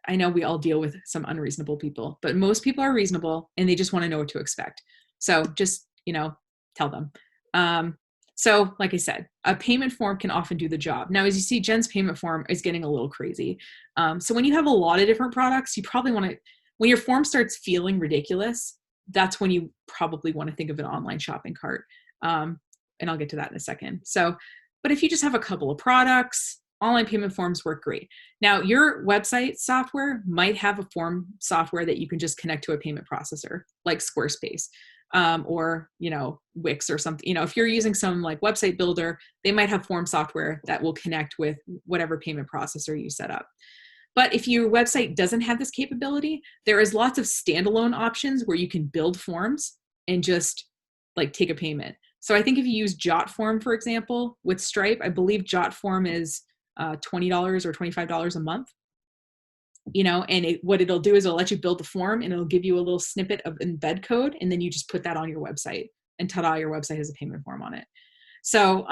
I know we all deal with some unreasonable people, but most people are reasonable and they just want to know what to expect. So just, tell them. So like I said, a payment form can often do the job. Now, as you see, Jen's payment form is getting a little crazy. So when you have a lot of different products, you probably want to, when your form starts feeling ridiculous, that's when you probably want to think of an online shopping cart. And I'll get to that in a second. So, but if you just have a couple of products, online payment forms work great. Now, your website software might have a form software that you can just connect to a payment processor, like Squarespace, or, Wix or something. If you're using some like website builder, they might have form software that will connect with whatever payment processor you set up. But if your website doesn't have this capability, there is lots of standalone options where you can build forms and just like take a payment. So I think if you use JotForm, for example, with Stripe, I believe JotForm is $20 or $25 a month. And what it'll do is it'll let you build the form, and it'll give you a little snippet of embed code, and then you just put that on your website, and ta-da, your website has a payment form on it. So,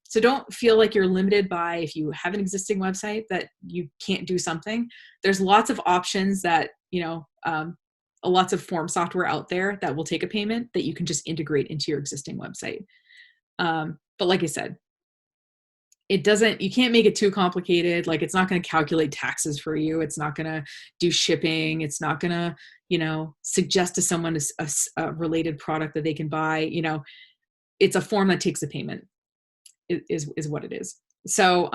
so don't feel like you're limited by, if you have an existing website, that you can't do something. There's lots of options that, lots of form software out there that will take a payment that you can just integrate into your existing website. But like I said, you can't make it too complicated. Like, it's not going to calculate taxes for you. It's not going to do shipping. It's not going to, suggest to someone a related product that they can buy. It's a form that takes a payment is what it is. So,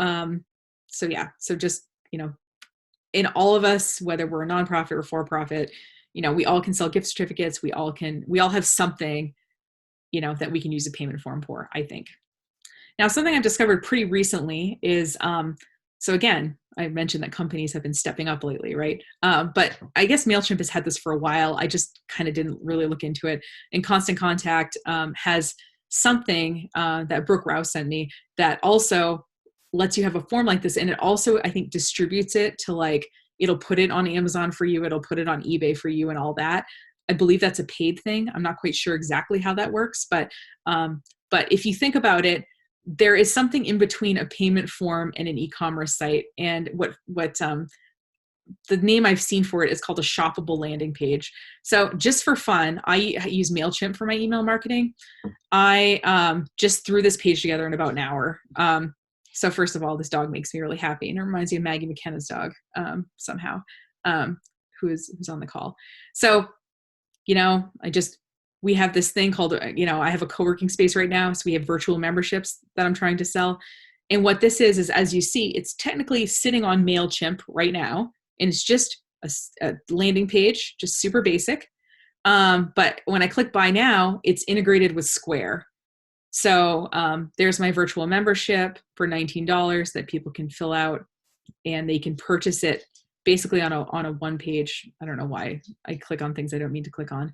yeah. So just, in all of us, whether we're a nonprofit or for-profit, we all can sell gift certificates. We all have something, that we can use a payment form for, I think. Now, something I've discovered pretty recently is, so again, I mentioned that companies have been stepping up lately, right? But I guess MailChimp has had this for a while. I just kind of didn't really look into it. And Constant Contact has something that Brooke Rouse sent me that also lets you have a form like this. And it also, I think, distributes it to, like, it'll put it on Amazon for you. It'll put it on eBay for you and all that. I believe that's a paid thing. I'm not quite sure exactly how that works, but if you think about it, there is something in between a payment form and an e-commerce site. And what the name I've seen for it is called a shoppable landing page. So just for fun, I use MailChimp for my email marketing. I just threw this page together in about an hour. So first of all, this dog makes me really happy, and it reminds me of Maggie McKenna's dog somehow, who's on the call. So, we have this thing called, I have a co-working space right now. So we have virtual memberships that I'm trying to sell. And what this is, as you see, it's technically sitting on MailChimp right now. And it's just a landing page, just super basic. But when I click buy now, it's integrated with Square. So there's my virtual membership for $19 that people can fill out, and they can purchase it basically on a one page. I don't know why I click on things I don't mean to click on.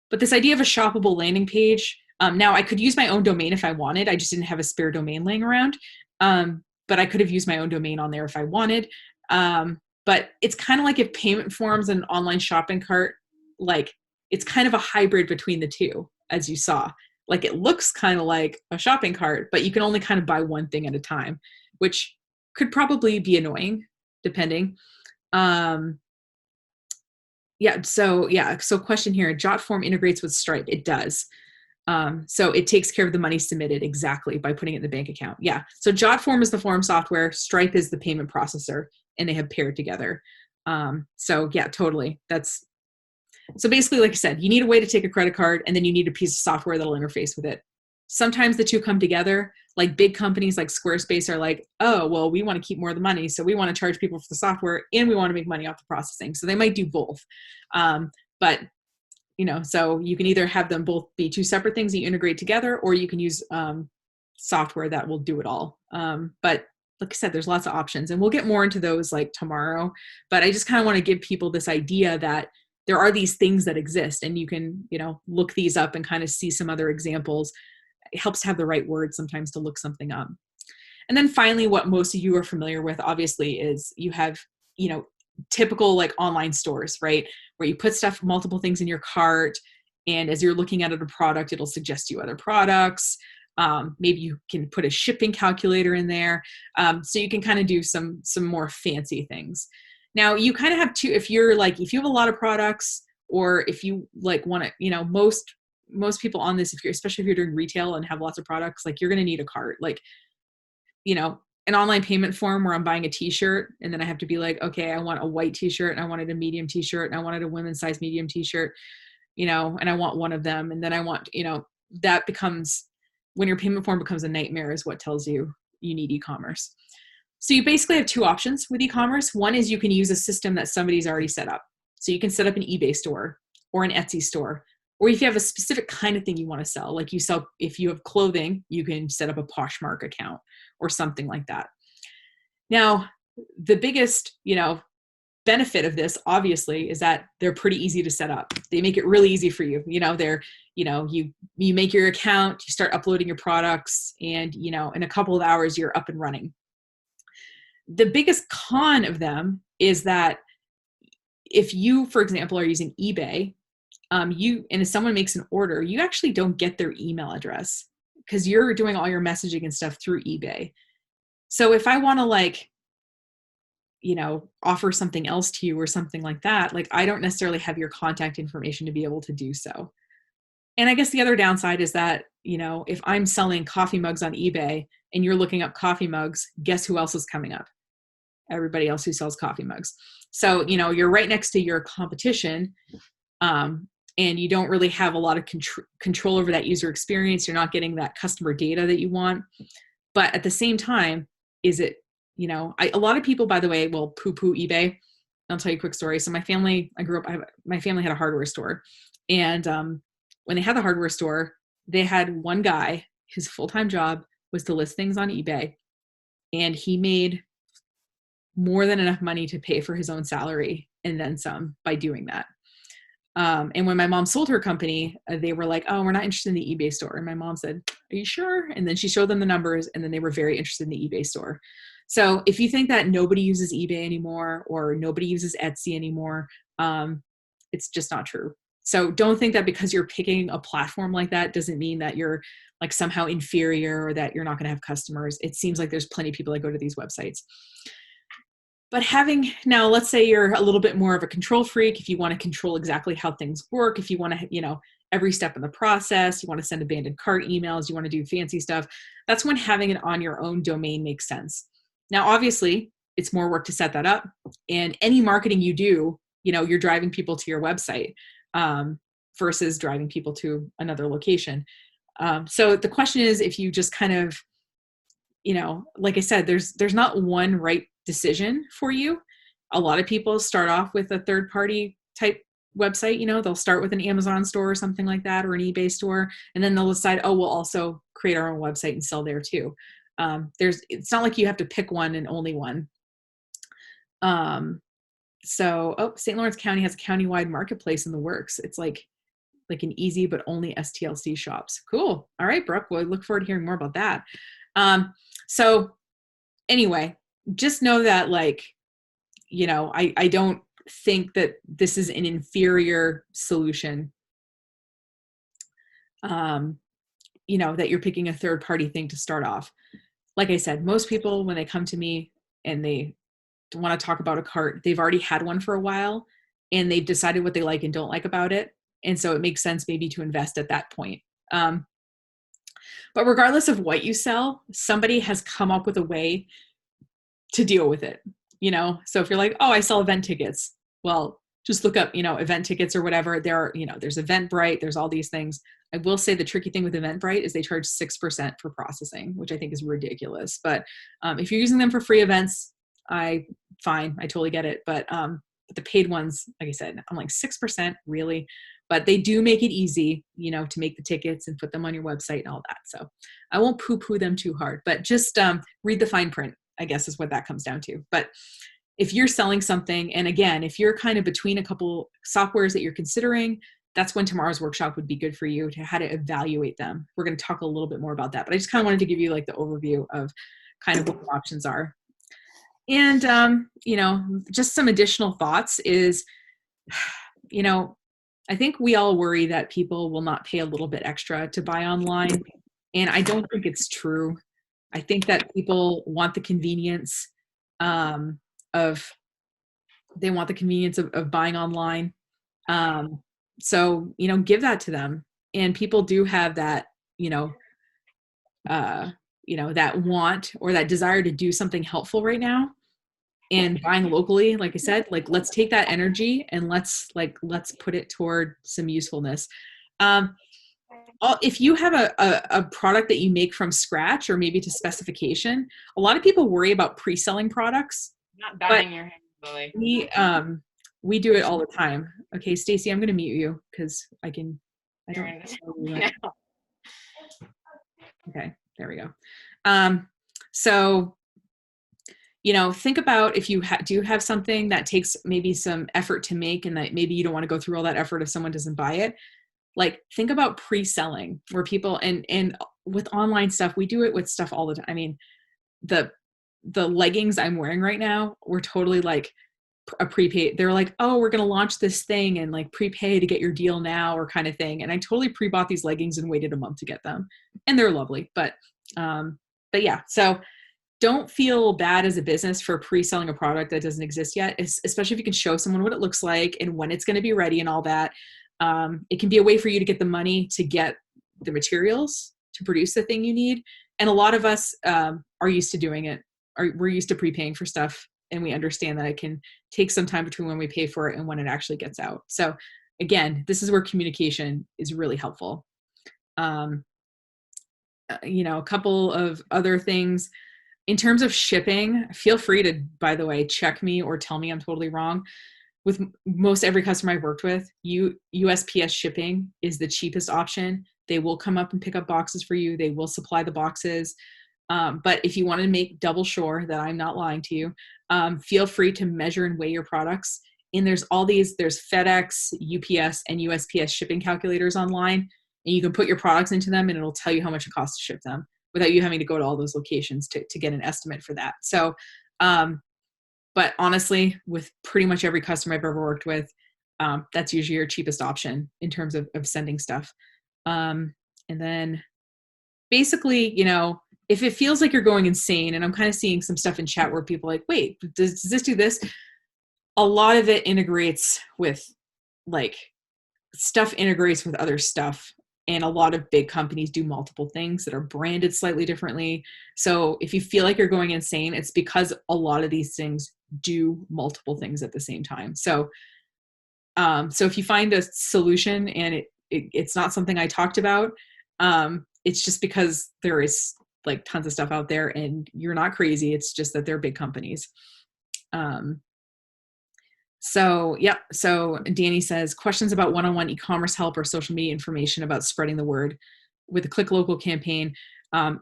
But this idea of a shoppable landing page, now I could use my own domain if I wanted. I just didn't have a spare domain laying around. But but I could have used my own domain on there if I wanted. But it's kind of like if payment forms and online shopping cart, like it's kind of a hybrid between the two, as you saw. Like it looks kind of like a shopping cart, but you can only kind of buy one thing at a time, which could probably be annoying depending. So question here, JotForm integrates with Stripe. It does. So it takes care of the money submitted exactly by putting it in the bank account. Yeah. So JotForm is the form software. Stripe is the payment processor, and they have paired together. So yeah, totally. So basically, like I said, you need a way to take a credit card, and then you need a piece of software that'll interface with it. Sometimes the two come together. Like big companies like Squarespace are like, oh, well, we want to keep more of the money. So we want to charge people for the software and we want to make money off the processing. So they might do both. But so you can either have them both be two separate things that you integrate together, or you can use software that will do it all. But like I said, there's lots of options, and we'll get more into those like tomorrow. But I just kind of want to give people this idea that there are these things that exist, and you can, look these up and kind of see some other examples. It helps to have the right word sometimes to look something up. And then finally, what most of you are familiar with, obviously, is you have, typical like online stores, right? Where you put multiple things in your cart. And as you're looking at a product, it'll suggest you other products. Maybe you can put a shipping calculator in there. So you can kind of do some more fancy things. Now you kind of have to, if you have a lot of products, or if you like want to, most people on this, especially if you're doing retail and have lots of products, like you're going to need a cart, an online payment form where I'm buying a t-shirt, and then I have to be like, okay, I want a white t-shirt, and I wanted a medium t-shirt, and I wanted a women's size medium t-shirt, and I want one of them. And then I want, that becomes, when your payment form becomes a nightmare, is what tells you need e-commerce. So you basically have two options with e-commerce. One is you can use a system that somebody's already set up. So you can set up an eBay store or an Etsy store, or if you have a specific kind of thing you want to sell, like if you have clothing, you can set up a Poshmark account or something like that. Now, the biggest, benefit of this obviously is that they're pretty easy to set up. They make it really easy for you. You make your account, you start uploading your products, and, in a couple of hours, you're up and running. The biggest con of them is that if you, for example, are using eBay, and if someone makes an order, you actually don't get their email address because you're doing all your messaging and stuff through eBay. So if I want to offer something else to you or something like that, I don't necessarily have your contact information to be able to do so. And I guess the other downside is that, if I'm selling coffee mugs on eBay and you're looking up coffee mugs, guess who else is coming up? Everybody else who sells coffee mugs. So, you're right next to your competition. And you don't really have a lot of control over that user experience. You're not getting that customer data that you want. But at the same time, is it, a lot of people, by the way, will poo-poo eBay. I'll tell you a quick story. So my family had a hardware store. And when they had the hardware store, they had one guy, his full-time job was to list things on eBay. And he made more than enough money to pay for his own salary and then some by doing that. And when my mom sold her company, they were like, oh, we're not interested in the eBay store. And my mom said, are you sure? And then she showed them the numbers, and then they were very interested in the eBay store. So if you think that nobody uses eBay anymore, or nobody uses Etsy anymore, it's just not true. So don't think that because you're picking a platform like that doesn't mean that you're somehow inferior or that you're not going to have customers. It seems like there's plenty of people that go to these websites. But now, let's say you're a little bit more of a control freak. If you want to control exactly how things work, if you want to, every step in the process, you want to send abandoned cart emails, you want to do fancy stuff, that's when having it on your own domain makes sense. Now, obviously, it's more work to set that up. And any marketing you do, you're driving people to your website versus driving people to another location. So the question is, if you just kind of, like I said, there's not one right decision for you. A lot of people start off with a third-party type website. They'll start with an Amazon store or something like that, or an eBay store, and then they'll decide, oh, we'll also create our own website and sell there too. It's not like you have to pick one and only one. St. Lawrence County has a countywide marketplace in the works. It's like an easy but only STLC shops. Cool. All right, Brooke. Well, I look forward to hearing more about that. anyway, just know that, like, you know, I don't think that this is an inferior solution. You know, that you're picking a third party thing to start off. Like I said, most people, when they come to me and they want to talk about a cart, they've already had one for a while and they've decided what they like and don't like about it. And so it makes sense maybe to invest at that point. But regardless of what you sell, somebody has come up with a way to deal with it, you know? So if you're like, oh, I sell event tickets, well, just look up, you know, event tickets or whatever. There are, you know, there's Eventbrite, there's all these things. I will say the tricky thing with Eventbrite is they charge 6% for processing, which I think is ridiculous. But if you're using them for free events, fine, I totally get it. But the paid ones, like I said, I'm like 6%, really. But they do make it easy, you know, to make the tickets and put them on your website and all that. So I won't poo-poo them too hard, but just read the fine print, I guess is what that comes down to. But if you're selling something, and again, if you're kind of between a couple softwares that you're considering, that's when tomorrow's workshop would be good for you, to how to evaluate them. We're going to talk a little bit more about that, but I just kind of wanted to give you like the overview of kind of what the options are. And, you know, just some additional thoughts is, you know, I think we all worry that people will not pay a little bit extra to buy online. And I don't think it's true. I think that people want the convenience of buying online. So, you know, give that to them. And people do have that, that want or that desire to do something helpful right now. And buying locally, like I said, like, let's take that energy and let's put it toward some usefulness. If you have a product that you make from scratch or maybe to specification, a lot of people worry about pre-selling products. Not banging your hand, Lily. We do it all the time. Okay, Stacy, I'm going to mute you because I don't. Okay, there we go. So, you know, think about if you do have something that takes maybe some effort to make, and that maybe you don't want to go through all that effort if someone doesn't buy it. Like, think about pre-selling, where people, and with online stuff, we do it with stuff all the time. I mean, the leggings I'm wearing right now, we're totally like a prepaid. They're like, oh, we're going to launch this thing and like prepay to get your deal now, or kind of thing. And I totally pre-bought these leggings and waited a month to get them, and they're lovely. But yeah, so don't feel bad as a business for pre-selling a product that doesn't exist yet, especially if you can show someone what it looks like and when it's going to be ready and all that. It can be a way for you to get the money to get the materials to produce the thing you need. And a lot of us are used to doing it. We're used to prepaying for stuff, and we understand that it can take some time between when we pay for it and when it actually gets out. So again, this is where communication is really helpful. You know, a couple of other things. In terms of shipping, feel free to, by the way, check me or tell me I'm totally wrong. With most every customer I've worked with, USPS shipping is the cheapest option. They will come up and pick up boxes for you. They will supply the boxes. But if you want to make double sure that I'm not lying to you, feel free to measure and weigh your products. And there's FedEx, UPS, and USPS shipping calculators online, and you can put your products into them and it'll tell you how much it costs to ship them without you having to go to all those locations to get an estimate for that. So, but honestly, with pretty much every customer I've ever worked with, that's usually your cheapest option in terms of sending stuff. And then basically, you know, if it feels like you're going insane, and I'm kind of seeing some stuff in chat where people are like, wait, does this do this? A lot of it integrates with, like, stuff integrates with other stuff. And a lot of big companies do multiple things that are branded slightly differently. So if you feel like you're going insane, it's because a lot of these things do multiple things at the same time. So, so if you find a solution and it's not something I talked about, it's just because there is like tons of stuff out there and you're not crazy. It's just that they're big companies. So, yep. So Danny says, questions about one-on-one e-commerce help or social media information about spreading the word with the Click Local campaign.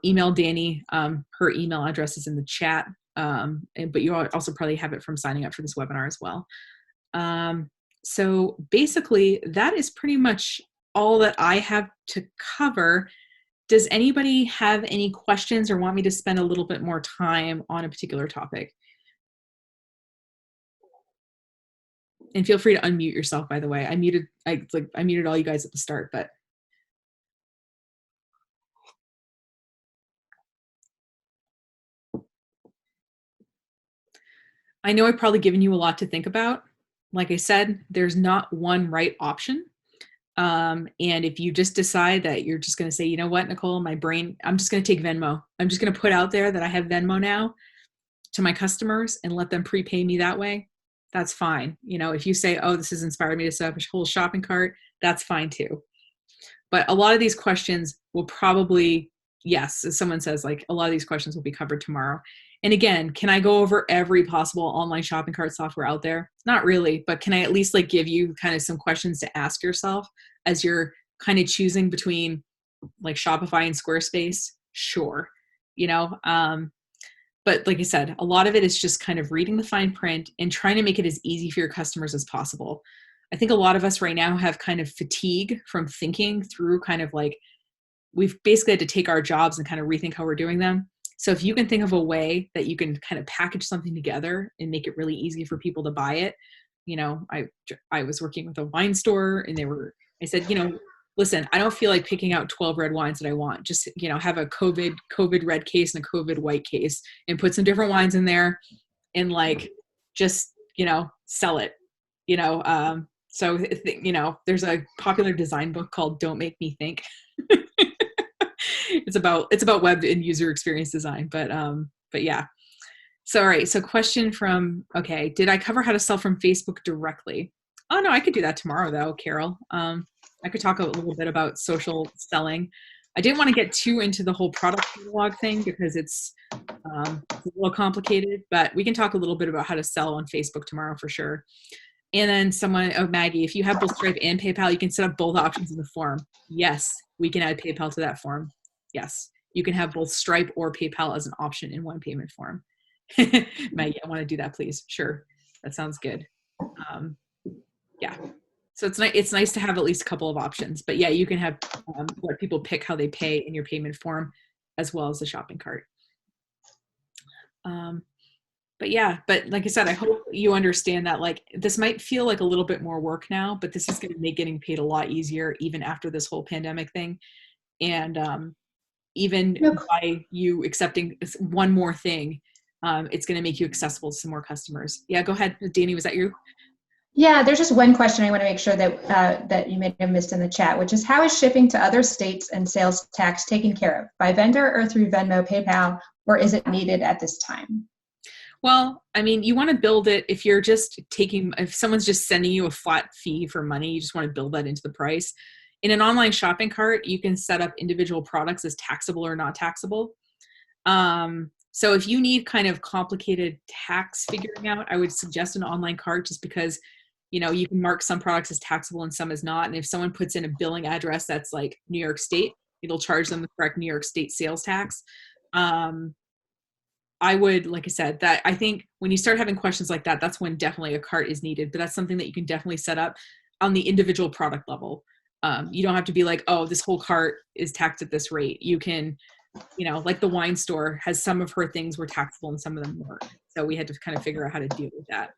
Email Danny. Her email address is in the chat. But you also probably have it from signing up for this webinar as well. So basically that is pretty much all that I have to cover. does anybody have any questions or want me to spend a little bit more time on a particular topic? And feel free to unmute yourself, by the way. I muted all you guys at the start, but. I know I've probably given you a lot to think about. Like I said, there's not one right option. And if you just decide that you're just going to say, you know what, Nicole, I'm just going to take Venmo. I'm just going to put out there that I have Venmo now to my customers and let them prepay me that way. That's fine. If you say, oh, this has inspired me to set up a whole shopping cart, that's fine too. But a lot of these questions will probably, yes, as someone says, like a lot of these questions will be covered tomorrow. And again, can I go over every possible online shopping cart software out there? Not really, but can I at least give you kind of some questions to ask yourself as you're kind of choosing between like Shopify and Squarespace? Sure. But like I said, a lot of it is just kind of reading the fine print and trying to make it as easy for your customers as possible. I think a lot of us right now have kind of fatigue from thinking through kind of like, we've basically had to take our jobs and kind of rethink how we're doing them. So if you can think of a way that you can kind of package something together and make it really easy for people to buy it. I was working with a wine store and I said, listen, I don't feel like picking out 12 red wines that I want. Just, have a COVID red case and a COVID white case and put some different wines in there and just, sell it, so, there's a popular design book called Don't Make Me Think. It's about web and user experience design, but yeah. So, all right. So question okay. Did I cover how to sell from Facebook directly? Oh no, I could do that tomorrow though, Carol. I could talk a little bit about social selling. I didn't want to get too into the whole product catalog thing because it's a little complicated, but we can talk a little bit about how to sell on Facebook tomorrow for sure. And then Maggie, if you have both Stripe and PayPal, you can set up both options in the form. Yes, we can add PayPal to that form. Yes, you can have both Stripe or PayPal as an option in one payment form. Maggie, I want to do that, please. Sure, that sounds good. Yeah, so it's nice to have at least a couple of options. But yeah, you can have let people pick how they pay in your payment form, as well as the shopping cart. But yeah, but like I said, I hope you understand that this might feel like a little bit more work now, but this is going to make getting paid a lot easier even after this whole pandemic thing. And even by you accepting one more thing, it's going to make you accessible to some more customers. Yeah, go ahead. Danny, was that you? Yeah, there's just one question I want to make sure that you may have missed in the chat, which is how is shipping to other states and sales tax taken care of by vendor or through Venmo, PayPal, or is it needed at this time? Well, I mean, you want to build it if if someone's just sending you a flat fee for money, you just want to build that into the price. In an online shopping cart, you can set up individual products as taxable or not taxable. So if you need kind of complicated tax figuring out, I would suggest an online cart just because, you can mark some products as taxable and some as not. And if someone puts in a billing address that's like New York State, it'll charge them the correct New York State sales tax. I would, like I said, that I think when you start having questions like that, that's when definitely a cart is needed. But that's something that you can definitely set up on the individual product level. You don't have to be like, oh, this whole cart is taxed at this rate. You can, like the wine store has some of her things were taxable and some of them weren't. So we had to kind of figure out how to deal with that.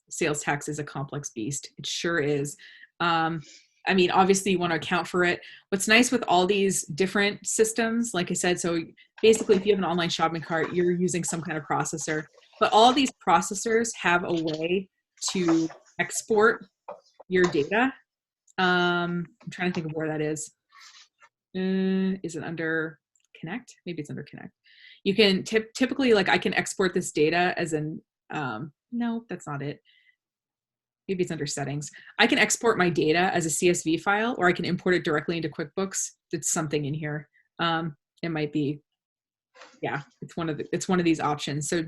Sales tax is a complex beast. It sure is. I mean, obviously you want to account for it. What's nice with all these different systems, like I said, so basically if you have an online shopping cart, you're using some kind of processor, but all these processors have a way to export your data. I'm trying to think of where that is. Is it under Connect? Maybe it's under Connect. You can typically, I can export this data as no, that's not it. Maybe it's under settings. I can export my data as a CSV file, or I can import it directly into QuickBooks. It's something in here. It might be, yeah, it's one of these options. So,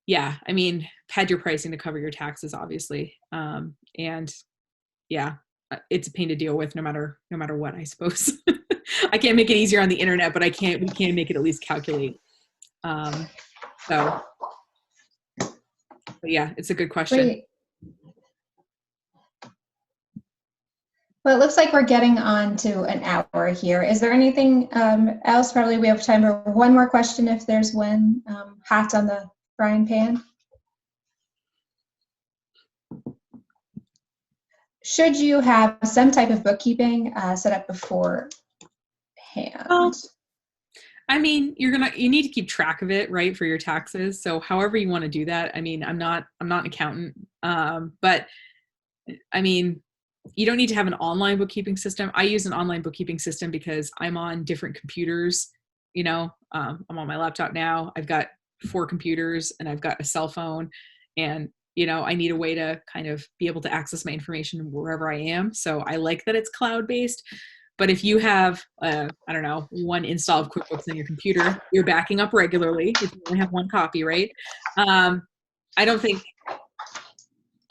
yeah, I mean, pad your pricing to cover your taxes, obviously. And yeah, it's a pain to deal with no matter what, I suppose. I can't make it easier on the internet, but we can make it at least calculate. But yeah, it's a good question. Great. Well, it looks like we're getting on to an hour here. Is there anything else? Probably we have time for one more question if there's one hot on the frying pan. Should you have some type of bookkeeping set up beforehand? Well, I mean, you need to keep track of it, right, for your taxes. So however you want to do that. I mean, I'm not an accountant, but I mean, you don't need to have an online bookkeeping system. I use an online bookkeeping system because I'm on different computers. You know, I'm on my laptop now. I've got 4 computers and I've got a cell phone, and you know, I need a way to kind of be able to access my information wherever I am. So I like that it's cloud-based. But if you have, I don't know, 1 install of QuickBooks on your computer, you're backing up regularly if you only have 1 copy, right? I don't think,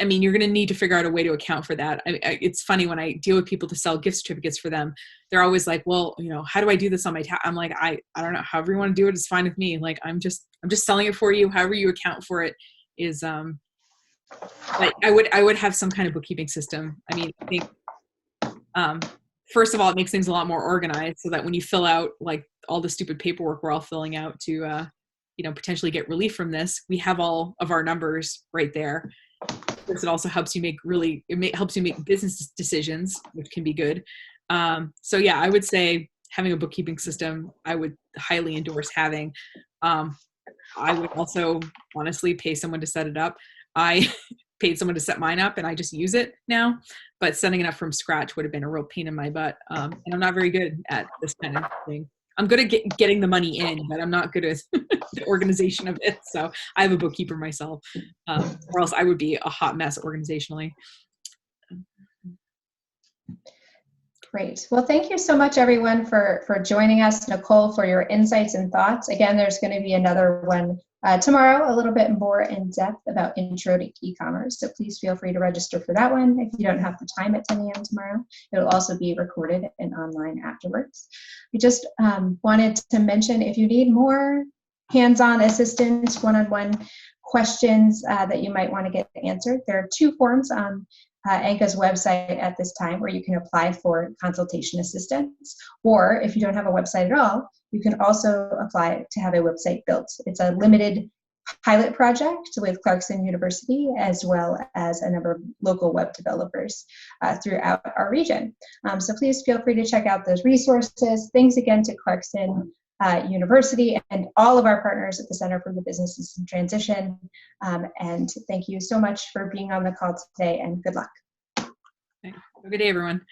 I mean, you're going to need to figure out a way to account for that. It's funny when I deal with people to sell gift certificates for them, they're always like, well, you know, how do I do this on my I'm like, I don't know, however you want to do it is fine with me. Like, I'm just selling it for you. However you account for it is, but I would have some kind of bookkeeping system. I mean, I think, first of all, it makes things a lot more organized so that when you fill out like all the stupid paperwork we're all filling out to, you know, potentially get relief from this, we have all of our numbers right there. It also helps you helps you make business decisions, which can be good. So yeah, I would say having a bookkeeping system, I would highly endorse having. I would also honestly pay someone to set it up. I paid someone to set mine up and I just use it now, but setting it up from scratch would have been a real pain in my butt. And I'm not very good at this kind of thing. I'm good at getting the money in, but I'm not good at the organization of it. So I have a bookkeeper myself, or else I would be a hot mess organizationally. Great. Well, thank you so much, everyone, for joining us. Nicole, for your insights and thoughts. Again, there's going to be another one tomorrow, a little bit more in depth about intro to e-commerce. So please feel free to register for that one if you don't have the time at 10 a.m. tomorrow. It'll also be recorded and online afterwards. We just wanted to mention, if you need more hands-on assistance, one-on-one questions that you might want to get answered, there are 2 forms on ANCA's website at this time where you can apply for consultation assistance. Or if you don't have a website at all, you can also apply to have a website built. It's a limited pilot project with Clarkson University, as well as a number of local web developers throughout our region. So please feel free to check out those resources. Thanks again to Clarkson University and all of our partners at the Center for the Business System Transition. And thank you so much for being on the call today, and good luck. Have a good day, everyone.